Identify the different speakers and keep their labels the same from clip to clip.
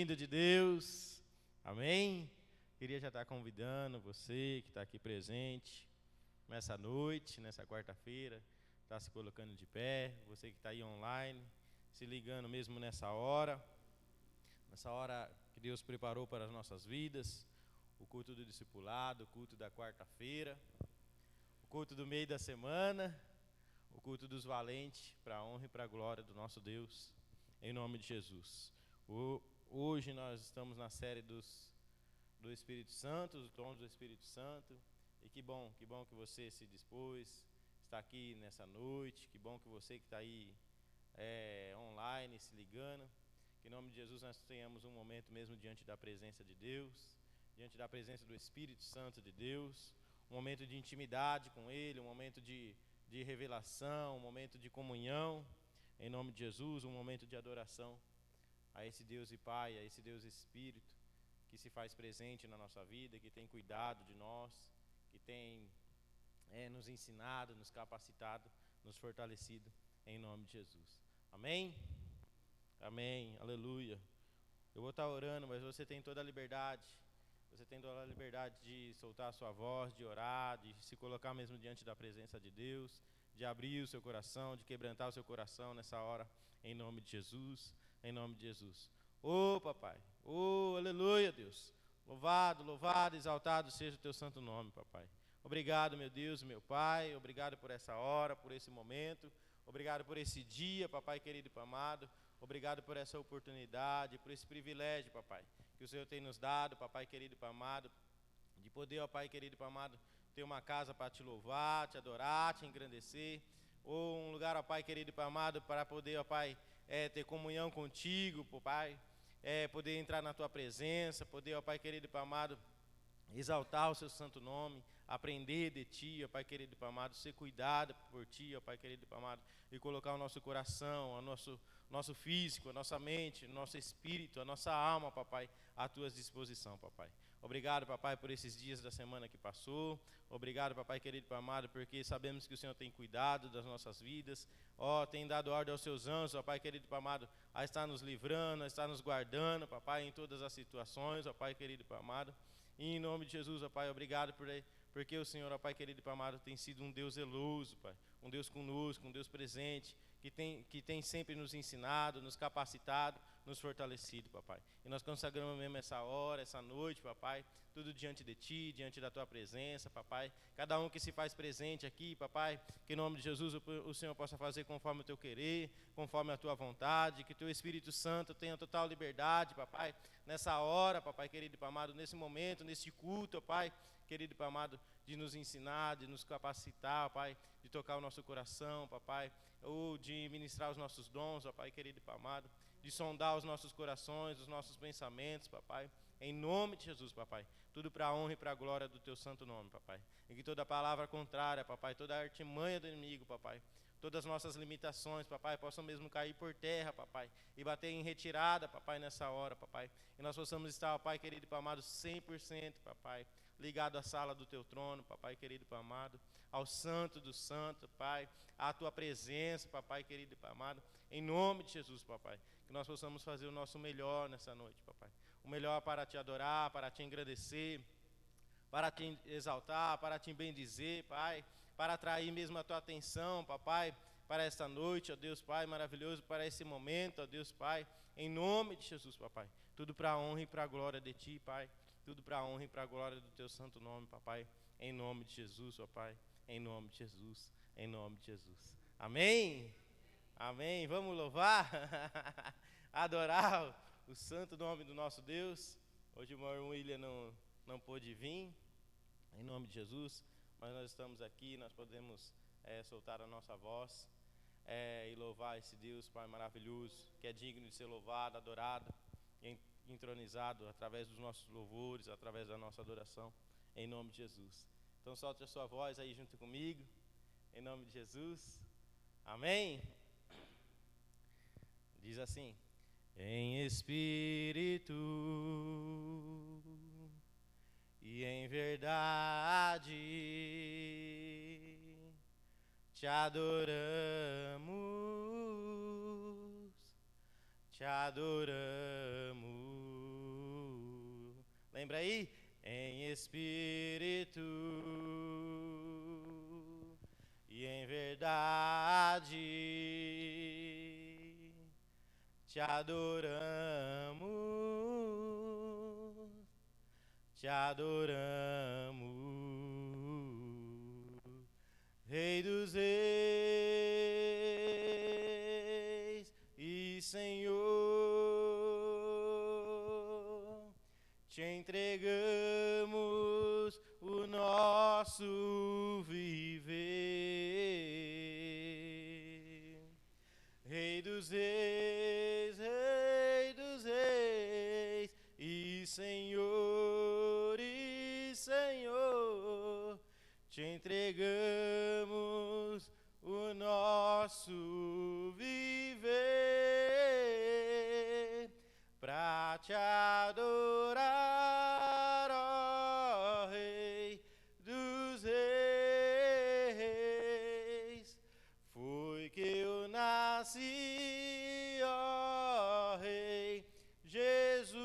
Speaker 1: Lindo de Deus, amém? Queria já estar convidando você que está aqui presente nessa noite, nessa quarta-feira, está se colocando de pé, você que está aí online, se ligando mesmo nessa hora que Deus preparou para as nossas vidas, o culto do discipulado, o culto da quarta-feira, o culto do meio da semana, o culto dos valentes, para a honra e para a glória do nosso Deus, em nome de Jesus. Hoje nós estamos na série do Espírito Santo, os dons do Espírito Santo, e que bom que você se dispôs, está aqui nessa noite, que bom que você que está aí online, se ligando, que em nome de Jesus nós tenhamos um momento mesmo diante da presença de Deus, diante da presença do Espírito Santo de Deus, um momento de intimidade com Ele, um momento de revelação, um momento de comunhão, em nome de Jesus, um momento de adoração a esse Deus e Pai, a esse Deus Espírito, que se faz presente na nossa vida, que tem cuidado de nós, que tem nos ensinado, nos capacitado, nos fortalecido, em nome de Jesus. Amém? Amém, aleluia. Eu vou estar orando, mas você tem toda a liberdade, de soltar a sua voz, de orar, de se colocar mesmo diante da presença de Deus, de abrir o seu coração, de quebrantar o seu coração nessa hora, em nome de Jesus, em nome de Jesus. Ô papai, aleluia, Deus, louvado, exaltado seja o teu santo nome, papai. Obrigado, meu Deus, meu Pai, obrigado por essa hora, por esse momento, obrigado por esse dia, papai querido e amado, obrigado por essa oportunidade, por esse privilégio, papai, que o Senhor tem nos dado, papai querido e amado, de poder, ó Pai querido e amado, ter uma casa para te louvar, te adorar, te engrandecer, ou um lugar, ó Pai querido e amado, para poder, ó Pai, ter comunhão contigo, Pai, poder entrar na tua presença, poder, ó Pai querido e amado, exaltar o seu santo nome, aprender de ti, ó Pai querido e amado, ser cuidado por ti, ó Pai querido e amado, e colocar o nosso coração, o nosso físico, a nossa mente, o nosso espírito, a nossa alma, papai, à tua disposição, papai. Obrigado, papai, por esses dias da semana que passou. Obrigado, papai querido e amado, porque sabemos que o Senhor tem cuidado das nossas vidas, tem dado ordem aos seus anjos, ó Pai querido e amado, a estar nos livrando, a estar nos guardando, papai, em todas as situações, ó Pai querido e amado. E em nome de Jesus, ó Pai, obrigado porque o Senhor, ó Pai querido e amado, tem sido um Deus zeloso, Pai, um Deus conosco, um Deus presente, que tem sempre nos ensinado, nos capacitado, nos fortalecido, papai. E nós consagramos mesmo essa hora, essa noite, papai, tudo diante de ti, diante da tua presença, papai. Cada um que se faz presente aqui, papai, que em nome de Jesus o Senhor possa fazer conforme o teu querer, conforme a tua vontade, que teu Espírito Santo tenha total liberdade, papai, nessa hora, papai querido e amado, nesse momento, nesse culto, pai, querido e amado, de nos ensinar, de nos capacitar, Pai, de tocar o nosso coração, papai, ou de ministrar os nossos dons, ó Pai querido e amado, de sondar os nossos corações, os nossos pensamentos, papai, em nome de Jesus, papai, tudo para a honra e para a glória do teu santo nome, papai, e que toda palavra contrária, papai, toda artimanha do inimigo, papai, todas as nossas limitações, papai, possam mesmo cair por terra, papai, e bater em retirada, papai, nessa hora, papai, e nós possamos estar, pai querido e amado, 100%, papai, ligado à sala do teu trono, papai querido e amado, ao santo do santo, pai, à tua presença, papai querido e amado, em nome de Jesus, papai, que nós possamos fazer o nosso melhor nessa noite, papai, o melhor para te adorar, para te engrandecer, para te exaltar, para te bendizer, pai, para atrair mesmo a tua atenção, papai, para esta noite, ó Deus Pai maravilhoso, para esse momento, ó Deus Pai, em nome de Jesus, papai, tudo para a honra e para a glória de ti, pai, tudo para a honra e para a glória do teu santo nome, papai, em nome de Jesus, ó Pai, em nome de Jesus, em nome de Jesus. Amém? Amém. Vamos louvar, adorar o santo nome do nosso Deus. Hoje o meu irmão William não pôde vir, em nome de Jesus, mas nós estamos aqui, nós podemos soltar a nossa voz e louvar esse Deus, Pai maravilhoso, que é digno de ser louvado, adorado, entronizado através dos nossos louvores, através da nossa adoração, em nome de Jesus. Então solte a sua voz aí junto comigo, em nome de Jesus. Amém? Diz assim: em espírito e em verdade te adoramos, te adoramos. Lembra aí? Em espírito e em verdade te adoramos, Rei dos reis e Senhor, te entregamos o nosso viver. Rei dos reis e Senhor, te entregamos o nosso viver pra te adorar, ó Rei dos reis. Foi que eu nasci, ó Rei Jesus,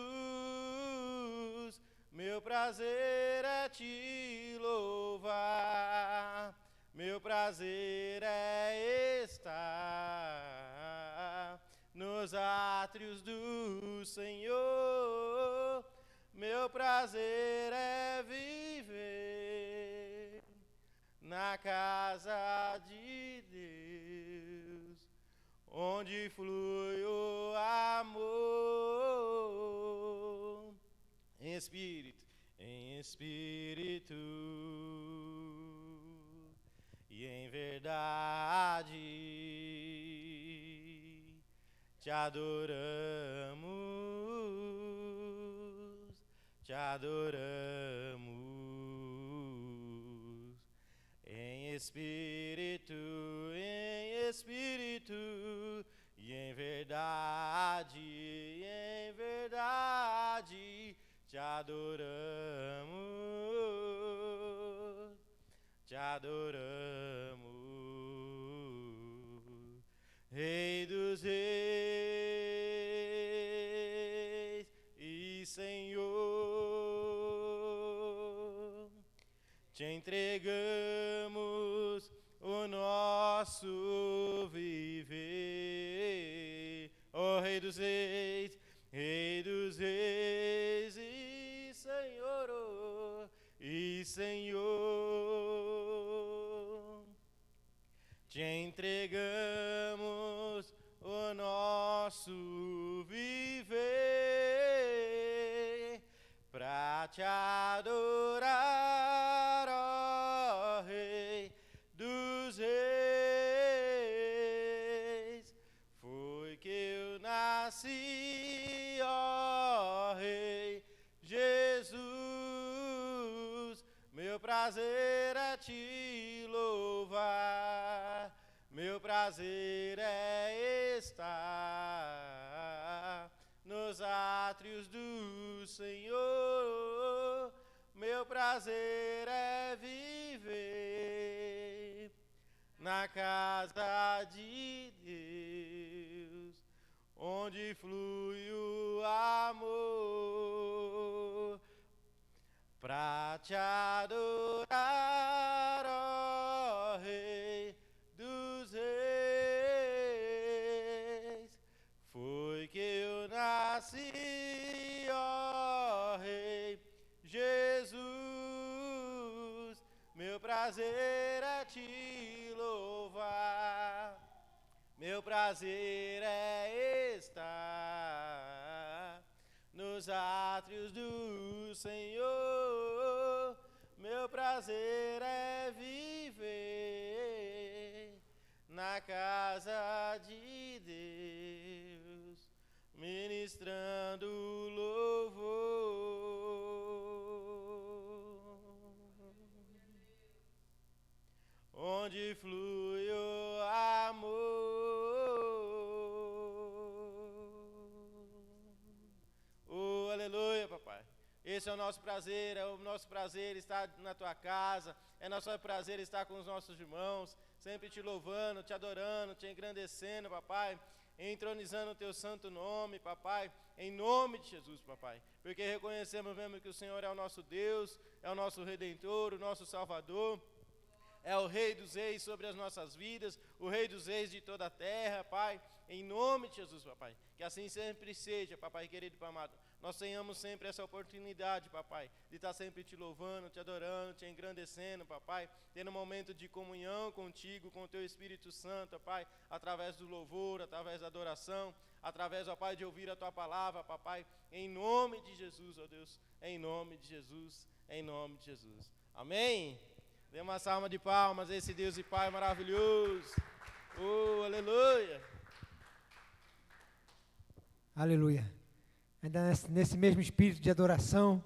Speaker 1: meu prazer é te louvar, meu prazer é estar nos átrios do Senhor, meu prazer é viver na casa de Deus, onde flui o amor, em espírito e em verdade te adoramos, em espírito e em verdade te adoramos, Rei dos reis e Senhor, te entregamos o nosso viver, ó Rei dos reis e Senhor, te entregamos o nosso viver pra te adorar, ó Rei dos reis. Foi que eu nasci, ó Rei Jesus, meu prazer é te louvar, meu prazer é estar nos átrios do Senhor, meu prazer é viver na casa de Deus, onde flui o amor, pra te adorar, ó Rei dos reis. Foi que eu nasci, ó Rei Jesus, meu prazer é te louvar, meu prazer é estar nos átrios do Senhor, meu prazer é viver na casa de Deus, ministrando louvor, onde flui o amor. Oh, aleluia, papai. Esse é o nosso prazer estar na tua casa, é nosso prazer estar com os nossos irmãos, sempre te louvando, te adorando, te engrandecendo, papai. entronizando o teu santo nome, papai, em nome de Jesus, papai, porque reconhecemos mesmo que o Senhor é o nosso Deus, é o nosso Redentor, o nosso Salvador, é o Rei dos Reis sobre as nossas vidas, o Rei dos Reis de toda a terra, Pai, em nome de Jesus, papai, que assim sempre seja, papai querido e amado, nós tenhamos sempre essa oportunidade, papai, de estar sempre te louvando, te adorando, te engrandecendo, papai, tendo um momento de comunhão contigo, com o teu Espírito Santo, pai, através do louvor, através da adoração, através, ó pai, de ouvir a tua palavra, papai, em nome de Jesus, ó Deus, em nome de Jesus, em nome de Jesus, amém? Dê uma salva de palmas a esse Deus e Pai maravilhoso, oh, aleluia!
Speaker 2: Aleluia. Ainda nesse mesmo espírito de adoração,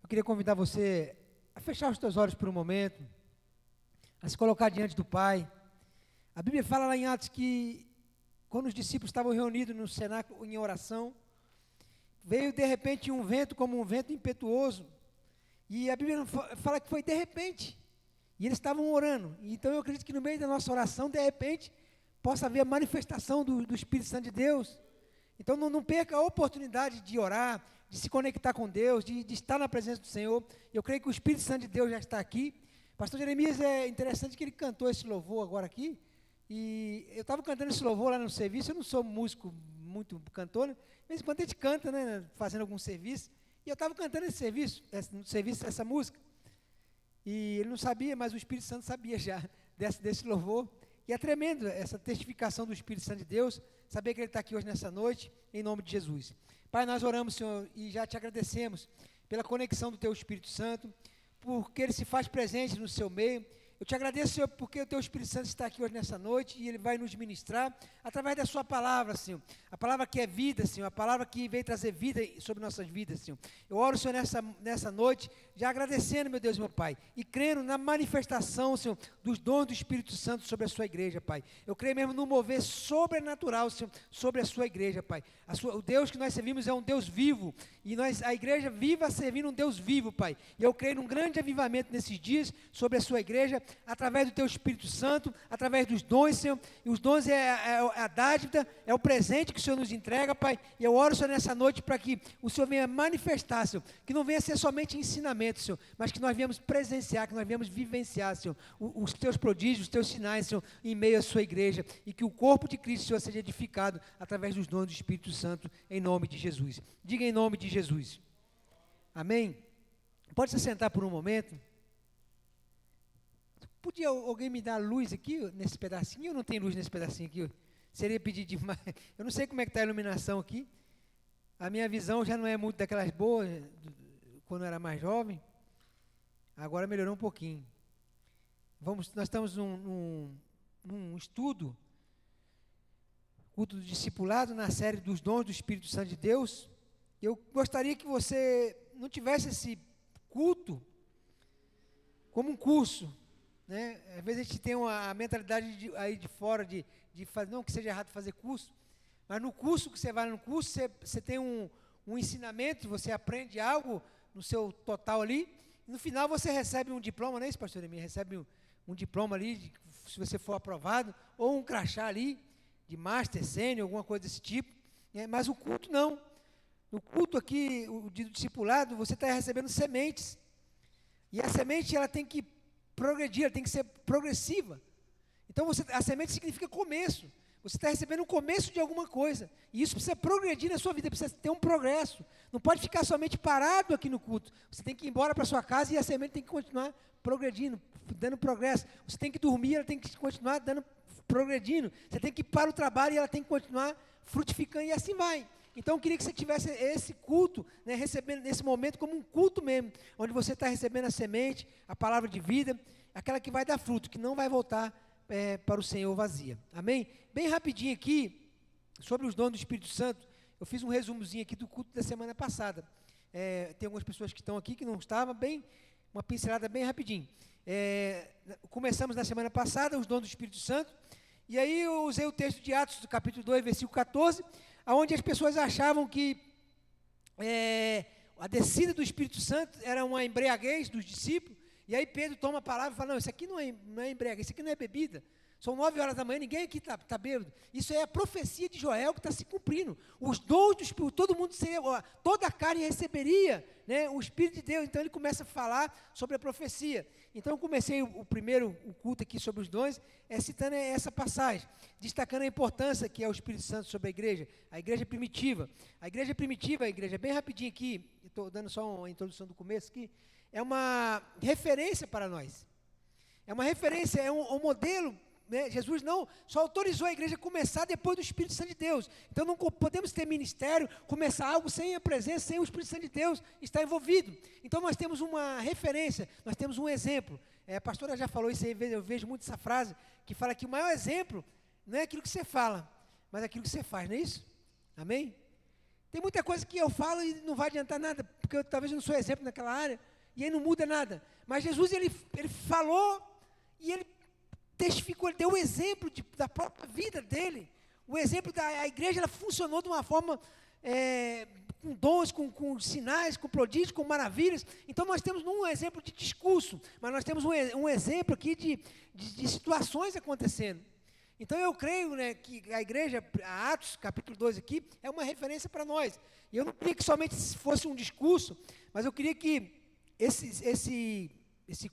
Speaker 2: eu queria convidar você a fechar os teus olhos por um momento, a se colocar diante do Pai. A Bíblia fala lá em Atos que, quando os discípulos estavam reunidos no cenáculo em oração, veio de repente um vento como um vento impetuoso, e a Bíblia fala que foi de repente, e eles estavam orando. Então eu acredito que no meio da nossa oração, de repente, possa haver a manifestação do Espírito Santo de Deus. Então não perca a oportunidade de orar, de se conectar com Deus, de estar na presença do Senhor. Eu creio que o Espírito Santo de Deus já está aqui. Pastor Jeremias, é interessante que ele cantou esse louvor agora aqui, e eu estava cantando esse louvor lá no serviço. Eu não sou músico muito cantor, né? De vez em quando a gente canta, né, fazendo algum serviço, e eu estava cantando essa música, e ele não sabia, mas o Espírito Santo sabia já desse louvor. E é tremendo essa testificação do Espírito Santo de Deus, saber que Ele está aqui hoje nessa noite, em nome de Jesus. Pai, nós oramos, Senhor, e já te agradecemos pela conexão do Teu Espírito Santo, porque Ele se faz presente no seu meio. Eu te agradeço, Senhor, porque o Teu Espírito Santo está aqui hoje nessa noite e Ele vai nos ministrar através da Sua palavra, Senhor. A palavra que é vida, Senhor, a palavra que veio trazer vida sobre nossas vidas, Senhor. Eu oro, Senhor, nessa noite, já agradecendo, meu Deus e meu Pai, e crendo na manifestação, Senhor, dos dons do Espírito Santo sobre a Sua igreja, Pai. Eu creio mesmo no mover sobrenatural, Senhor, sobre a Sua igreja, Pai. O Deus que nós servimos é um Deus vivo, e a igreja viva servindo um Deus vivo, Pai. E eu creio num grande avivamento nesses dias sobre a Sua igreja, através do Teu Espírito Santo, através dos dons, Senhor. E os dons é a dádiva, é o presente que o Senhor nos entrega, Pai. E eu oro, Senhor, nessa noite para que o Senhor venha manifestar, Senhor, que não venha ser somente ensinamento, Senhor, mas que nós venhamos presenciar, que nós venhamos vivenciar, Senhor, os Teus prodígios, os Teus sinais, Senhor, em meio à Sua igreja, e que o corpo de Cristo, Senhor, seja edificado através dos dons do Espírito Santo, em nome de Jesus. Diga em nome de Jesus. Amém? Pode se sentar por um momento. Podia alguém me dar luz aqui, nesse pedacinho? Ou não tem luz nesse pedacinho aqui? Seria pedir demais. Eu não sei como é que está a iluminação aqui. A minha visão já não é muito daquelas boas, quando eu era mais jovem. Agora melhorou um pouquinho. Nós estamos num estudo, culto do discipulado, na série dos dons do Espírito Santo de Deus. Eu gostaria que você não tivesse esse culto como um curso, né? Às vezes a gente tem a mentalidade aí de fora de fazer, não que seja errado fazer curso, mas no curso que você vai no curso, você tem um ensinamento, você aprende algo no seu total ali, e no final você recebe um diploma, não é isso, pastor Emílio? Recebe um diploma ali, se você for aprovado, ou um crachá ali, de master, sênior, alguma coisa desse tipo, né? Mas o culto não. No culto aqui, o discipulado, você está recebendo sementes, e a semente ela tem que progredir, ela tem que ser progressiva. Então a semente significa começo. Você está recebendo o começo de alguma coisa, e isso precisa progredir na sua vida, precisa ter um progresso. Não pode ficar somente parado aqui no culto. Você tem que ir embora para sua casa e a semente tem que continuar progredindo, dando progresso. Você tem que dormir, ela tem que continuar progredindo. Você tem que ir para o trabalho e ela tem que continuar frutificando, e assim vai. Então eu queria que você tivesse esse culto, né, recebendo nesse momento como um culto mesmo, onde você está recebendo a semente, a palavra de vida, aquela que vai dar fruto, que não vai voltar para o Senhor vazia. Amém? Bem rapidinho aqui, sobre os dons do Espírito Santo, eu fiz um resumozinho aqui do culto da semana passada. Tem algumas pessoas que estão aqui que não estavam, uma pincelada bem rapidinho. Começamos na semana passada, os dons do Espírito Santo, e aí eu usei o texto de Atos, do capítulo 2, versículo 14, onde as pessoas achavam que a descida do Espírito Santo era uma embriaguez dos discípulos, e aí Pedro toma a palavra e fala, não, isso aqui não é embriaguez, isso aqui não é bebida, São 9 horas da manhã, ninguém aqui está bêbado. Isso é a profecia de Joel que está se cumprindo. Os dons do Espírito, todo mundo seria, toda a carne receberia, né, o Espírito de Deus. Então ele começa a falar sobre a profecia. Então eu comecei o culto aqui sobre os dons, citando essa passagem, destacando a importância que é o Espírito Santo sobre a igreja primitiva. A igreja bem rapidinho aqui, estou dando só uma introdução do começo aqui, é uma referência para nós. É uma referência, é um modelo. Né? Jesus não só autorizou a igreja a começar depois do Espírito Santo de Deus. Então não podemos ter ministério, começar algo sem a presença, sem o Espírito Santo de Deus estar envolvido. Então nós temos uma referência, nós temos um exemplo. A pastora já falou isso aí, eu vejo muito essa frase, que fala que o maior exemplo não é aquilo que você fala, mas aquilo que você faz, não é isso? Amém? Tem muita coisa que eu falo e não vai adiantar nada, porque eu talvez não sou exemplo naquela área, e aí não muda nada. Mas Jesus, ele falou e ele testificou, ele deu o exemplo da própria vida dele. O exemplo da igreja, ela funcionou de uma forma com dons, com sinais, com prodígios, com maravilhas. Então nós temos um exemplo de discurso, mas nós temos um exemplo aqui de situações acontecendo. Então eu creio, né, que a igreja, Atos capítulo 2 aqui, é uma referência para nós. E eu não queria que somente fosse um discurso, mas eu queria que esse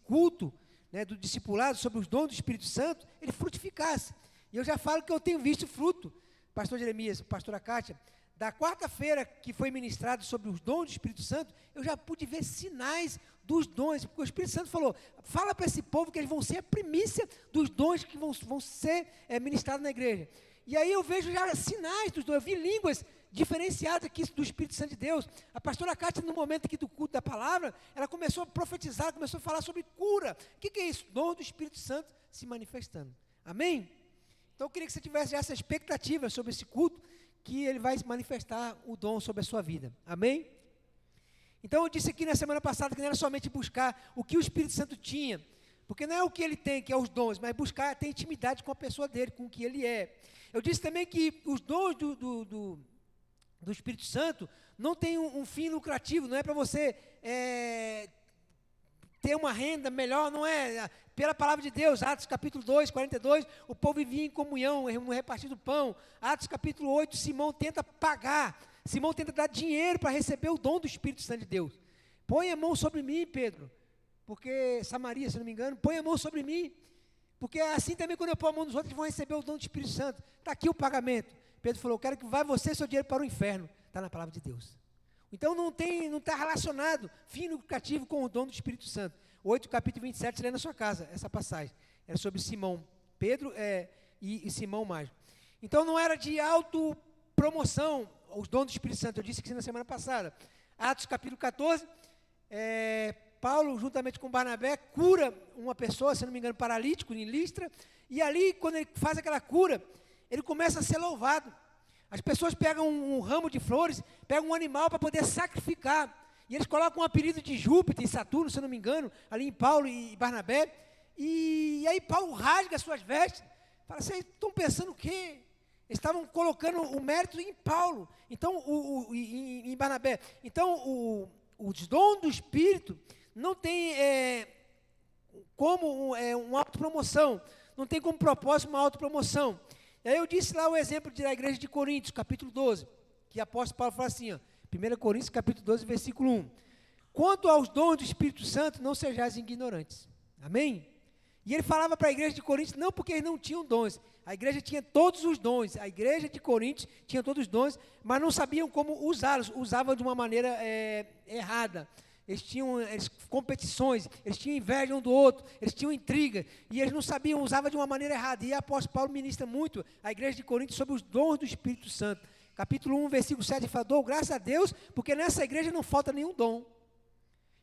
Speaker 2: culto, né, do discipulado sobre os dons do Espírito Santo, ele frutificasse. E eu já falo que eu tenho visto fruto, pastor Jeremias, pastora Kátia, da quarta-feira que foi ministrado sobre os dons do Espírito Santo, eu já pude ver sinais dos dons, porque o Espírito Santo falou, fala para esse povo que eles vão ser a primícia dos dons que vão ser ministrados na igreja. E aí eu vejo já sinais dos dons, eu vi línguas diferenciadas aqui do Espírito Santo de Deus. A pastora Kátia, no momento aqui do culto da palavra, ela começou a profetizar, começou a falar sobre cura. O que é isso? Dom do Espírito Santo se manifestando. Amém? Então eu queria que você tivesse já essa expectativa sobre esse culto, que ele vai manifestar o dom sobre a sua vida. Amém? Então eu disse aqui na semana passada que não era somente buscar o que o Espírito Santo tinha, porque não é o que ele tem, que é os dons, mas buscar ter intimidade com a pessoa dele, com o que ele é. Eu disse também que os dons do Espírito Santo não tem um fim lucrativo, não é para você ter uma renda melhor, não é. Pela palavra de Deus, Atos capítulo 2, 42, o povo vivia em comunhão, repartindo pão. Atos capítulo 8, Simão tenta pagar, Simão tenta dar dinheiro para receber o dom do Espírito Santo de Deus. Põe a mão sobre mim, Pedro, porque Samaria, se não me engano, põe a mão sobre mim, porque assim também quando eu pôr a mão nos outros, eles vão receber o dom do Espírito Santo. Está aqui o pagamento. Pedro falou, quero que vá você seu dinheiro para o inferno. Está na palavra de Deus. Então não está relacionado fim lucrativo com o dom do Espírito Santo. 8, capítulo 27, lê na sua casa, essa passagem. Era sobre Simão, Pedro e Simão mais. Então não era de autopromoção os dons do Espírito Santo. Eu disse que na semana passada. Atos capítulo 14, Paulo, juntamente com Barnabé, cura uma pessoa, se não me engano, paralítico, em Listra. E ali, quando ele faz aquela cura, ele começa a ser louvado. As pessoas pegam um ramo de flores, pegam um animal para poder sacrificar. E eles colocam um apelido de Júpiter e Saturno, se eu não me engano, ali em Paulo e Barnabé. E aí Paulo rasga as suas vestes. Fala, vocês estão pensando o quê? Eles estavam colocando o mérito em Paulo, então, em Barnabé. Então, os dons do Espírito não tem como uma autopromoção, não tem como propósito uma autopromoção. E aí eu disse lá o exemplo da igreja de Coríntios, capítulo 12, que o apóstolo Paulo fala assim, ó, 1 Coríntios, capítulo 12, versículo 1. Quanto aos dons do Espírito Santo, não sejais ignorantes. Amém? E ele falava para a igreja de Coríntios, não porque eles não tinham dons, a igreja tinha todos os dons, a igreja de Coríntios tinha todos os dons, mas não sabiam como usá-los, usavam de uma maneira errada. Eles tinham competições, eles tinham inveja um do outro, eles tinham intriga, e eles não sabiam, usavam de uma maneira errada. E o apóstolo Paulo ministra muito a igreja de Coríntios sobre os dons do Espírito Santo. Capítulo 1, versículo 7, ele fala, dou graças a Deus, porque nessa igreja não falta nenhum dom.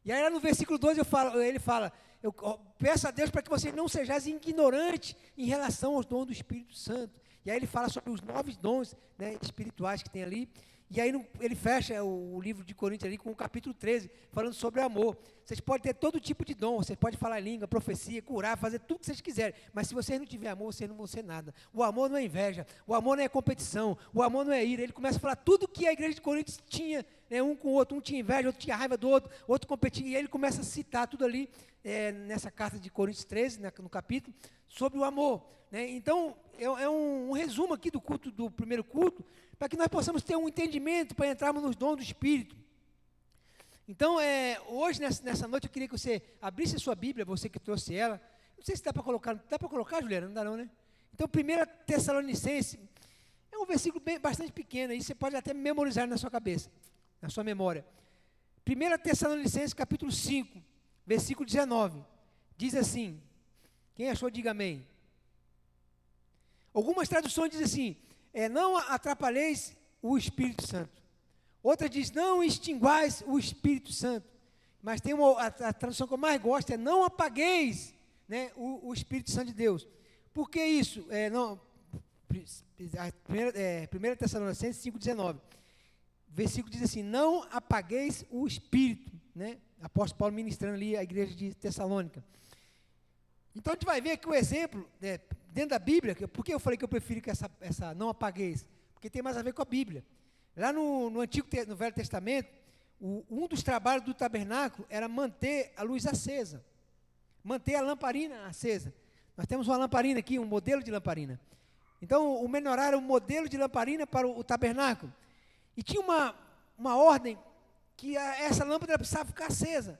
Speaker 2: E aí lá no versículo 2 ele fala, eu peço a Deus para que vocês não sejais ignorantes em relação aos dons do Espírito Santo. E aí ele fala sobre os 9 dons, né, espirituais que tem ali. E aí ele fecha o livro de Coríntios ali com o capítulo 13, falando sobre amor. Vocês podem ter todo tipo de dom, vocês podem falar língua, profecia, curar, fazer tudo que vocês quiserem, mas se vocês não tiverem amor, vocês não vão ser nada. O amor não é inveja, o amor não é competição, o amor não é ira. Ele começa a falar tudo que a igreja de Coríntios tinha, né, um com o outro, um tinha inveja, outro tinha raiva do outro, outro competia, e ele começa a citar tudo ali, nessa carta de Coríntios 13, no capítulo, sobre o amor. Né? Então, é um resumo aqui do primeiro culto, para que nós possamos ter um entendimento, para entrarmos nos dons do Espírito. Então, hoje, nessa noite, eu queria que você abrisse a sua Bíblia, você que trouxe ela. Não sei se dá para colocar, Juliana? Não dá não, né? Então, 1 Tessalonicenses, é um versículo bastante pequeno, aí você pode até memorizar na sua cabeça, na sua memória. 1 Tessalonicenses, capítulo 5, versículo 19, diz assim, quem achou, diga amém. Algumas traduções dizem assim, não atrapalheis o Espírito Santo. Outra diz, não extinguais o Espírito Santo. Mas tem a tradução que eu mais gosto, não apagueis, né, o Espírito Santo de Deus. Por que isso? 1 Tessalonicenses 5,19. O versículo diz assim, não apagueis o Espírito. Né? Apóstolo Paulo ministrando ali a igreja de Tessalônica. Então a gente vai ver aqui o exemplo, dentro da Bíblia, por que eu falei que eu prefiro que essa não apagueis? Porque tem mais a ver com a Bíblia. Lá no Velho Testamento, um dos trabalhos do tabernáculo era manter a luz acesa, manter a lamparina acesa. Nós temos uma lamparina aqui, um modelo de lamparina. Então, o menorá era um modelo de lamparina para o tabernáculo. E tinha uma ordem que essa lâmpada precisava ficar acesa.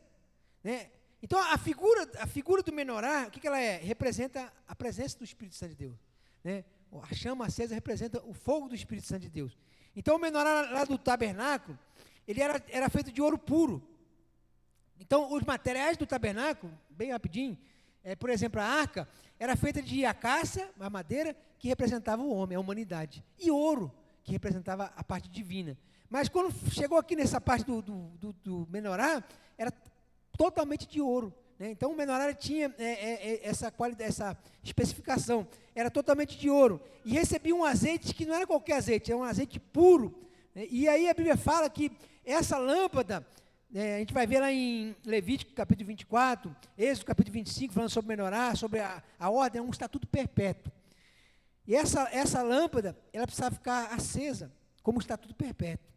Speaker 2: Né? Então, a figura do menorá, o que ela é? Representa a presença do Espírito Santo de Deus. Né? A chama acesa representa o fogo do Espírito Santo de Deus. Então, o menorá lá do tabernáculo, ele era feito de ouro puro. Então, os materiais do tabernáculo, bem rapidinho, por exemplo, a arca era feita de acácia, a madeira, que representava o homem, a humanidade. E ouro, que representava a parte divina. Mas quando chegou aqui nessa parte do menorá, era totalmente de ouro. Né? Então, o menorá tinha essa especificação. Era totalmente de ouro. E recebia um azeite que não era qualquer azeite, era um azeite puro. Né? E aí a Bíblia fala que essa lâmpada, a gente vai ver lá em Levítico capítulo 24, Êxodo capítulo 25, falando sobre menorá, sobre a ordem, é um estatuto perpétuo. E essa lâmpada, ela precisava ficar acesa, como um estatuto perpétuo.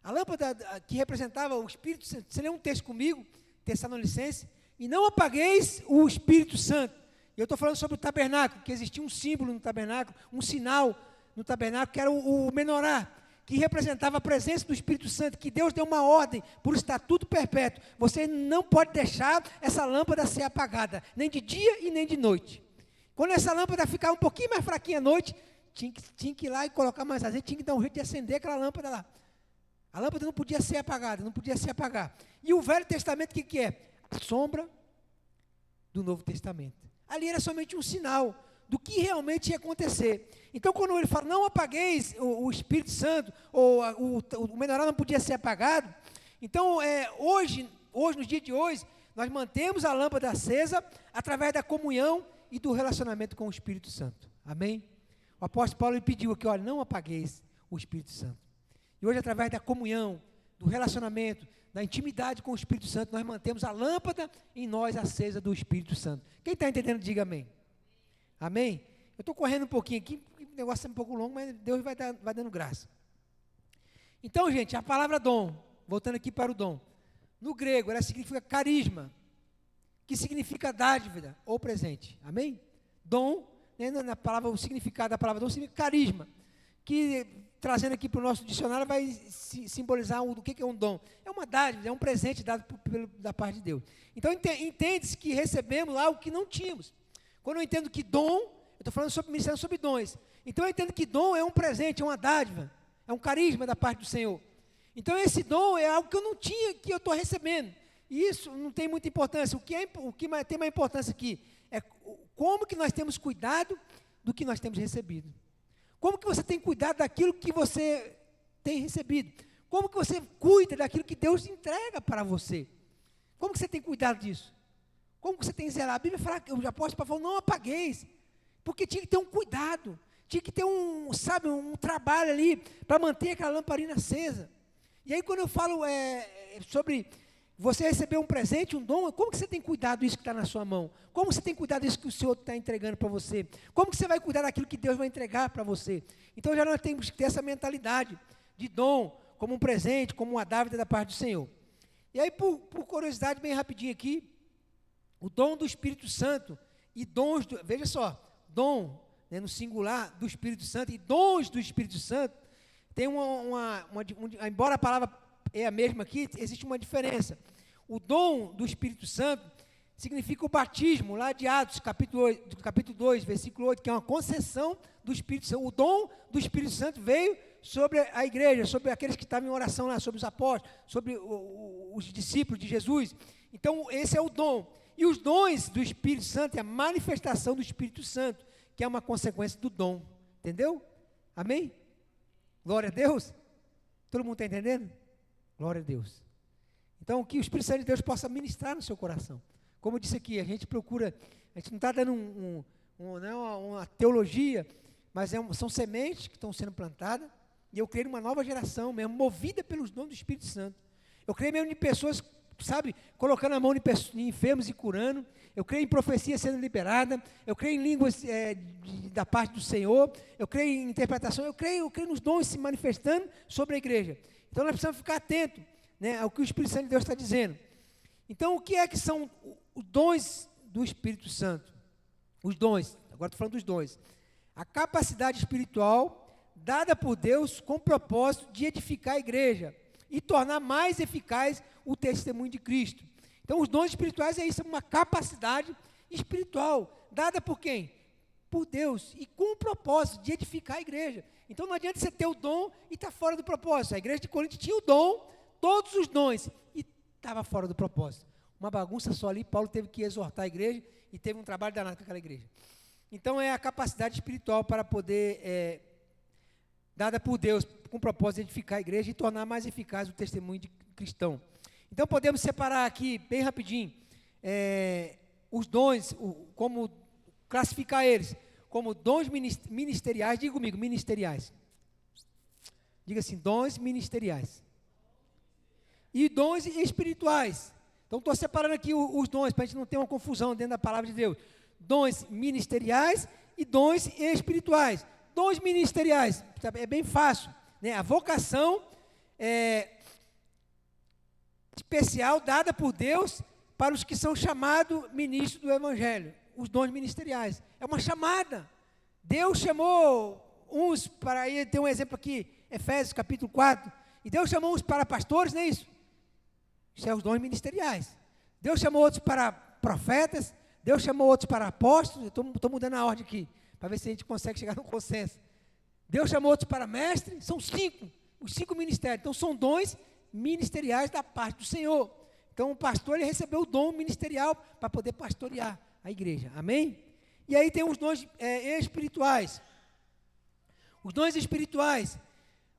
Speaker 2: A lâmpada que representava o Espírito Santo, você lê um texto comigo, Tessalonicenses, e não apagueis o Espírito Santo. Eu estou falando sobre o tabernáculo, que existia um símbolo no tabernáculo, um sinal no tabernáculo, que era o menorá, que representava a presença do Espírito Santo, que Deus deu uma ordem por estatuto perpétuo. Você não pode deixar essa lâmpada ser apagada, nem de dia e nem de noite. Quando essa lâmpada ficava um pouquinho mais fraquinha à noite, tinha que ir lá e colocar mais azeite, tinha que dar um jeito de acender aquela lâmpada lá. A lâmpada não podia ser apagada, não podia se apagar. E o Velho Testamento, o que é? A sombra do Novo Testamento. Ali era somente um sinal do que realmente ia acontecer. Então, quando ele fala, não apagueis o Espírito Santo, ou o menorá não podia ser apagado, então, hoje, no dia de hoje, nós mantemos a lâmpada acesa através da comunhão e do relacionamento com o Espírito Santo. Amém? O apóstolo Paulo pediu aqui, olha, não apagueis o Espírito Santo. E hoje, através da comunhão, do relacionamento, da intimidade com o Espírito Santo, nós mantemos a lâmpada em nós acesa do Espírito Santo. Quem está entendendo, diga amém. Amém? Eu estou correndo um pouquinho aqui, porque o negócio é um pouco longo, mas Deus vai dando graça. Então, gente, a palavra dom, voltando aqui para o dom, no grego, ela significa carisma, que significa dádiva ou presente. Amém? Dom, né, na palavra, o significado da palavra dom significa carisma, que trazendo aqui para o nosso dicionário, vai simbolizar o que é um dom. É uma dádiva, é um presente dado da parte de Deus. Então, entende-se que recebemos lá o que não tínhamos. Quando eu entendo que dom, eu estou ministrando sobre dons. Então, eu entendo que dom é um presente, é uma dádiva, é um carisma da parte do Senhor. Então, esse dom é algo que eu não tinha, que eu estou recebendo. E isso não tem muita importância. O que tem mais importância aqui é como que nós temos cuidado do que nós temos recebido. Como que você tem cuidado daquilo que você tem recebido? Como que você cuida daquilo que Deus entrega para você? Como que você tem cuidado disso? Como que você tem zelado? A Bíblia fala, o apóstolo Paulo falou, não apagueis, porque tinha que ter um cuidado, tinha que ter um trabalho ali para manter aquela lamparina acesa. E aí quando eu falo sobre você receber um presente, um dom, como que você tem cuidado disso que está na sua mão? Como você tem cuidado disso que o Senhor está entregando para você? Como que você vai cuidar daquilo que Deus vai entregar para você? Então já nós temos que ter essa mentalidade de dom, como um presente, como uma dádiva da parte do Senhor. E aí, por curiosidade, bem rapidinho aqui, o dom do Espírito Santo e dons, veja só, dom, né, no singular do Espírito Santo e dons do Espírito Santo, tem embora a palavra é a mesma aqui, existe uma diferença. O dom do Espírito Santo significa o batismo, lá de Atos, capítulo 2, versículo 8, que é uma concessão do Espírito Santo. O dom do Espírito Santo veio sobre a igreja, sobre aqueles que estavam em oração lá, sobre os apóstolos, sobre os discípulos de Jesus. Então, esse é o dom. E os dons do Espírito Santo é a manifestação do Espírito Santo, que é uma consequência do dom. Entendeu? Amém? Glória a Deus. Todo mundo está entendendo? Glória a Deus. Então, que o Espírito Santo de Deus possa ministrar no seu coração. Como eu disse aqui, a gente procura, a gente não está dando uma teologia, mas são sementes que estão sendo plantadas, e eu creio numa nova geração mesmo, movida pelos dons do Espírito Santo. Eu creio mesmo em pessoas, sabe, colocando a mão em enfermos e curando. Eu creio em profecia sendo liberada. Eu creio em línguas da parte do Senhor. Eu creio em interpretação. Eu creio nos dons se manifestando sobre a igreja. Então, nós precisamos ficar atentos, né, ao que o Espírito Santo de Deus está dizendo. Então, o que é que são os dons do Espírito Santo? Os dons, agora estou falando dos dons. A capacidade espiritual dada por Deus com o propósito de edificar a igreja e tornar mais eficaz o testemunho de Cristo. Então, os dons espirituais é isso, é uma capacidade espiritual, dada por quem? Por Deus, e com o propósito de edificar a igreja. Então, não adianta você ter o dom e estar fora do propósito. A igreja de Corinto tinha o dom, todos os dons, e estava fora do propósito. Uma bagunça só ali, Paulo teve que exortar a igreja, e teve um trabalho danado com aquela igreja. Então, é a capacidade espiritual para poder, dada por Deus, com o propósito de edificar a igreja e tornar mais eficaz o testemunho de cristão. Então, podemos separar aqui, bem rapidinho, os dons, como classificar eles, como dons ministeriais. Diga comigo, ministeriais. Diga assim, dons ministeriais. E dons espirituais. Então, estou separando aqui os dons, para a gente não ter uma confusão dentro da palavra de Deus. Dons ministeriais e dons espirituais. Dons ministeriais, é bem fácil, né? A vocação especial dada por Deus para os que são chamados ministros do Evangelho. Os dons ministeriais. É uma chamada. Deus chamou uns para, tem um exemplo aqui, Efésios capítulo 4, e Deus chamou uns para pastores, não é isso? Isso é os dons ministeriais. Deus chamou outros para profetas, Deus chamou outros para apóstolos. Estou mudando a ordem aqui, para ver se a gente consegue chegar no consenso. Deus chamou outros para mestre, são 5, os 5 ministérios. Então, são dons ministeriais da parte do Senhor. Então, o pastor, ele recebeu o dom ministerial para poder pastorear a igreja, amém? E aí tem os dons espirituais. Os dons espirituais,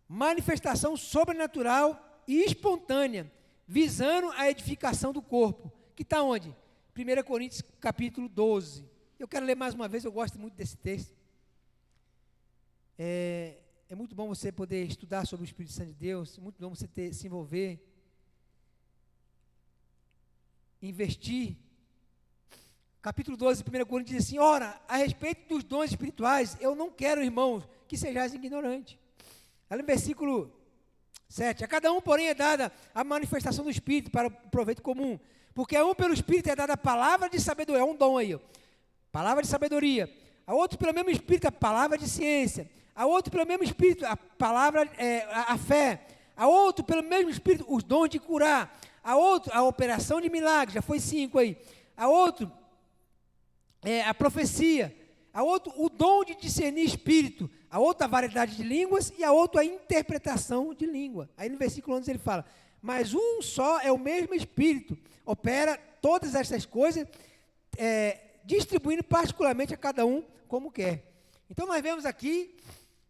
Speaker 2: manifestação sobrenatural e espontânea, visando a edificação do corpo, que está onde? 1 Coríntios capítulo 12. Eu quero ler mais uma vez, eu gosto muito desse texto. É muito bom você poder estudar sobre o Espírito Santo de Deus, é muito bom você se envolver, investir. Capítulo 12, 1 Coríntios diz assim: ora, a respeito dos dons espirituais, eu não quero, irmãos, que sejais ignorantes. Aí no versículo 7, a cada um, porém, é dada a manifestação do Espírito para o proveito comum, porque a um pelo Espírito é dada a palavra de sabedoria, é um dom aí, ó, palavra de sabedoria, a outro pelo mesmo Espírito a palavra de ciência, a outro pelo mesmo Espírito a palavra, a fé, a outro pelo mesmo Espírito os dons de curar, a outro a operação de milagres, já foi 5 aí, a outro a profecia, a outro o dom de discernir espírito, a outra a variedade de línguas e a outra a interpretação de língua. Aí no versículo 11 ele fala, mas um só é o mesmo Espírito, opera todas essas coisas, distribuindo particularmente a cada um como quer. Então nós vemos aqui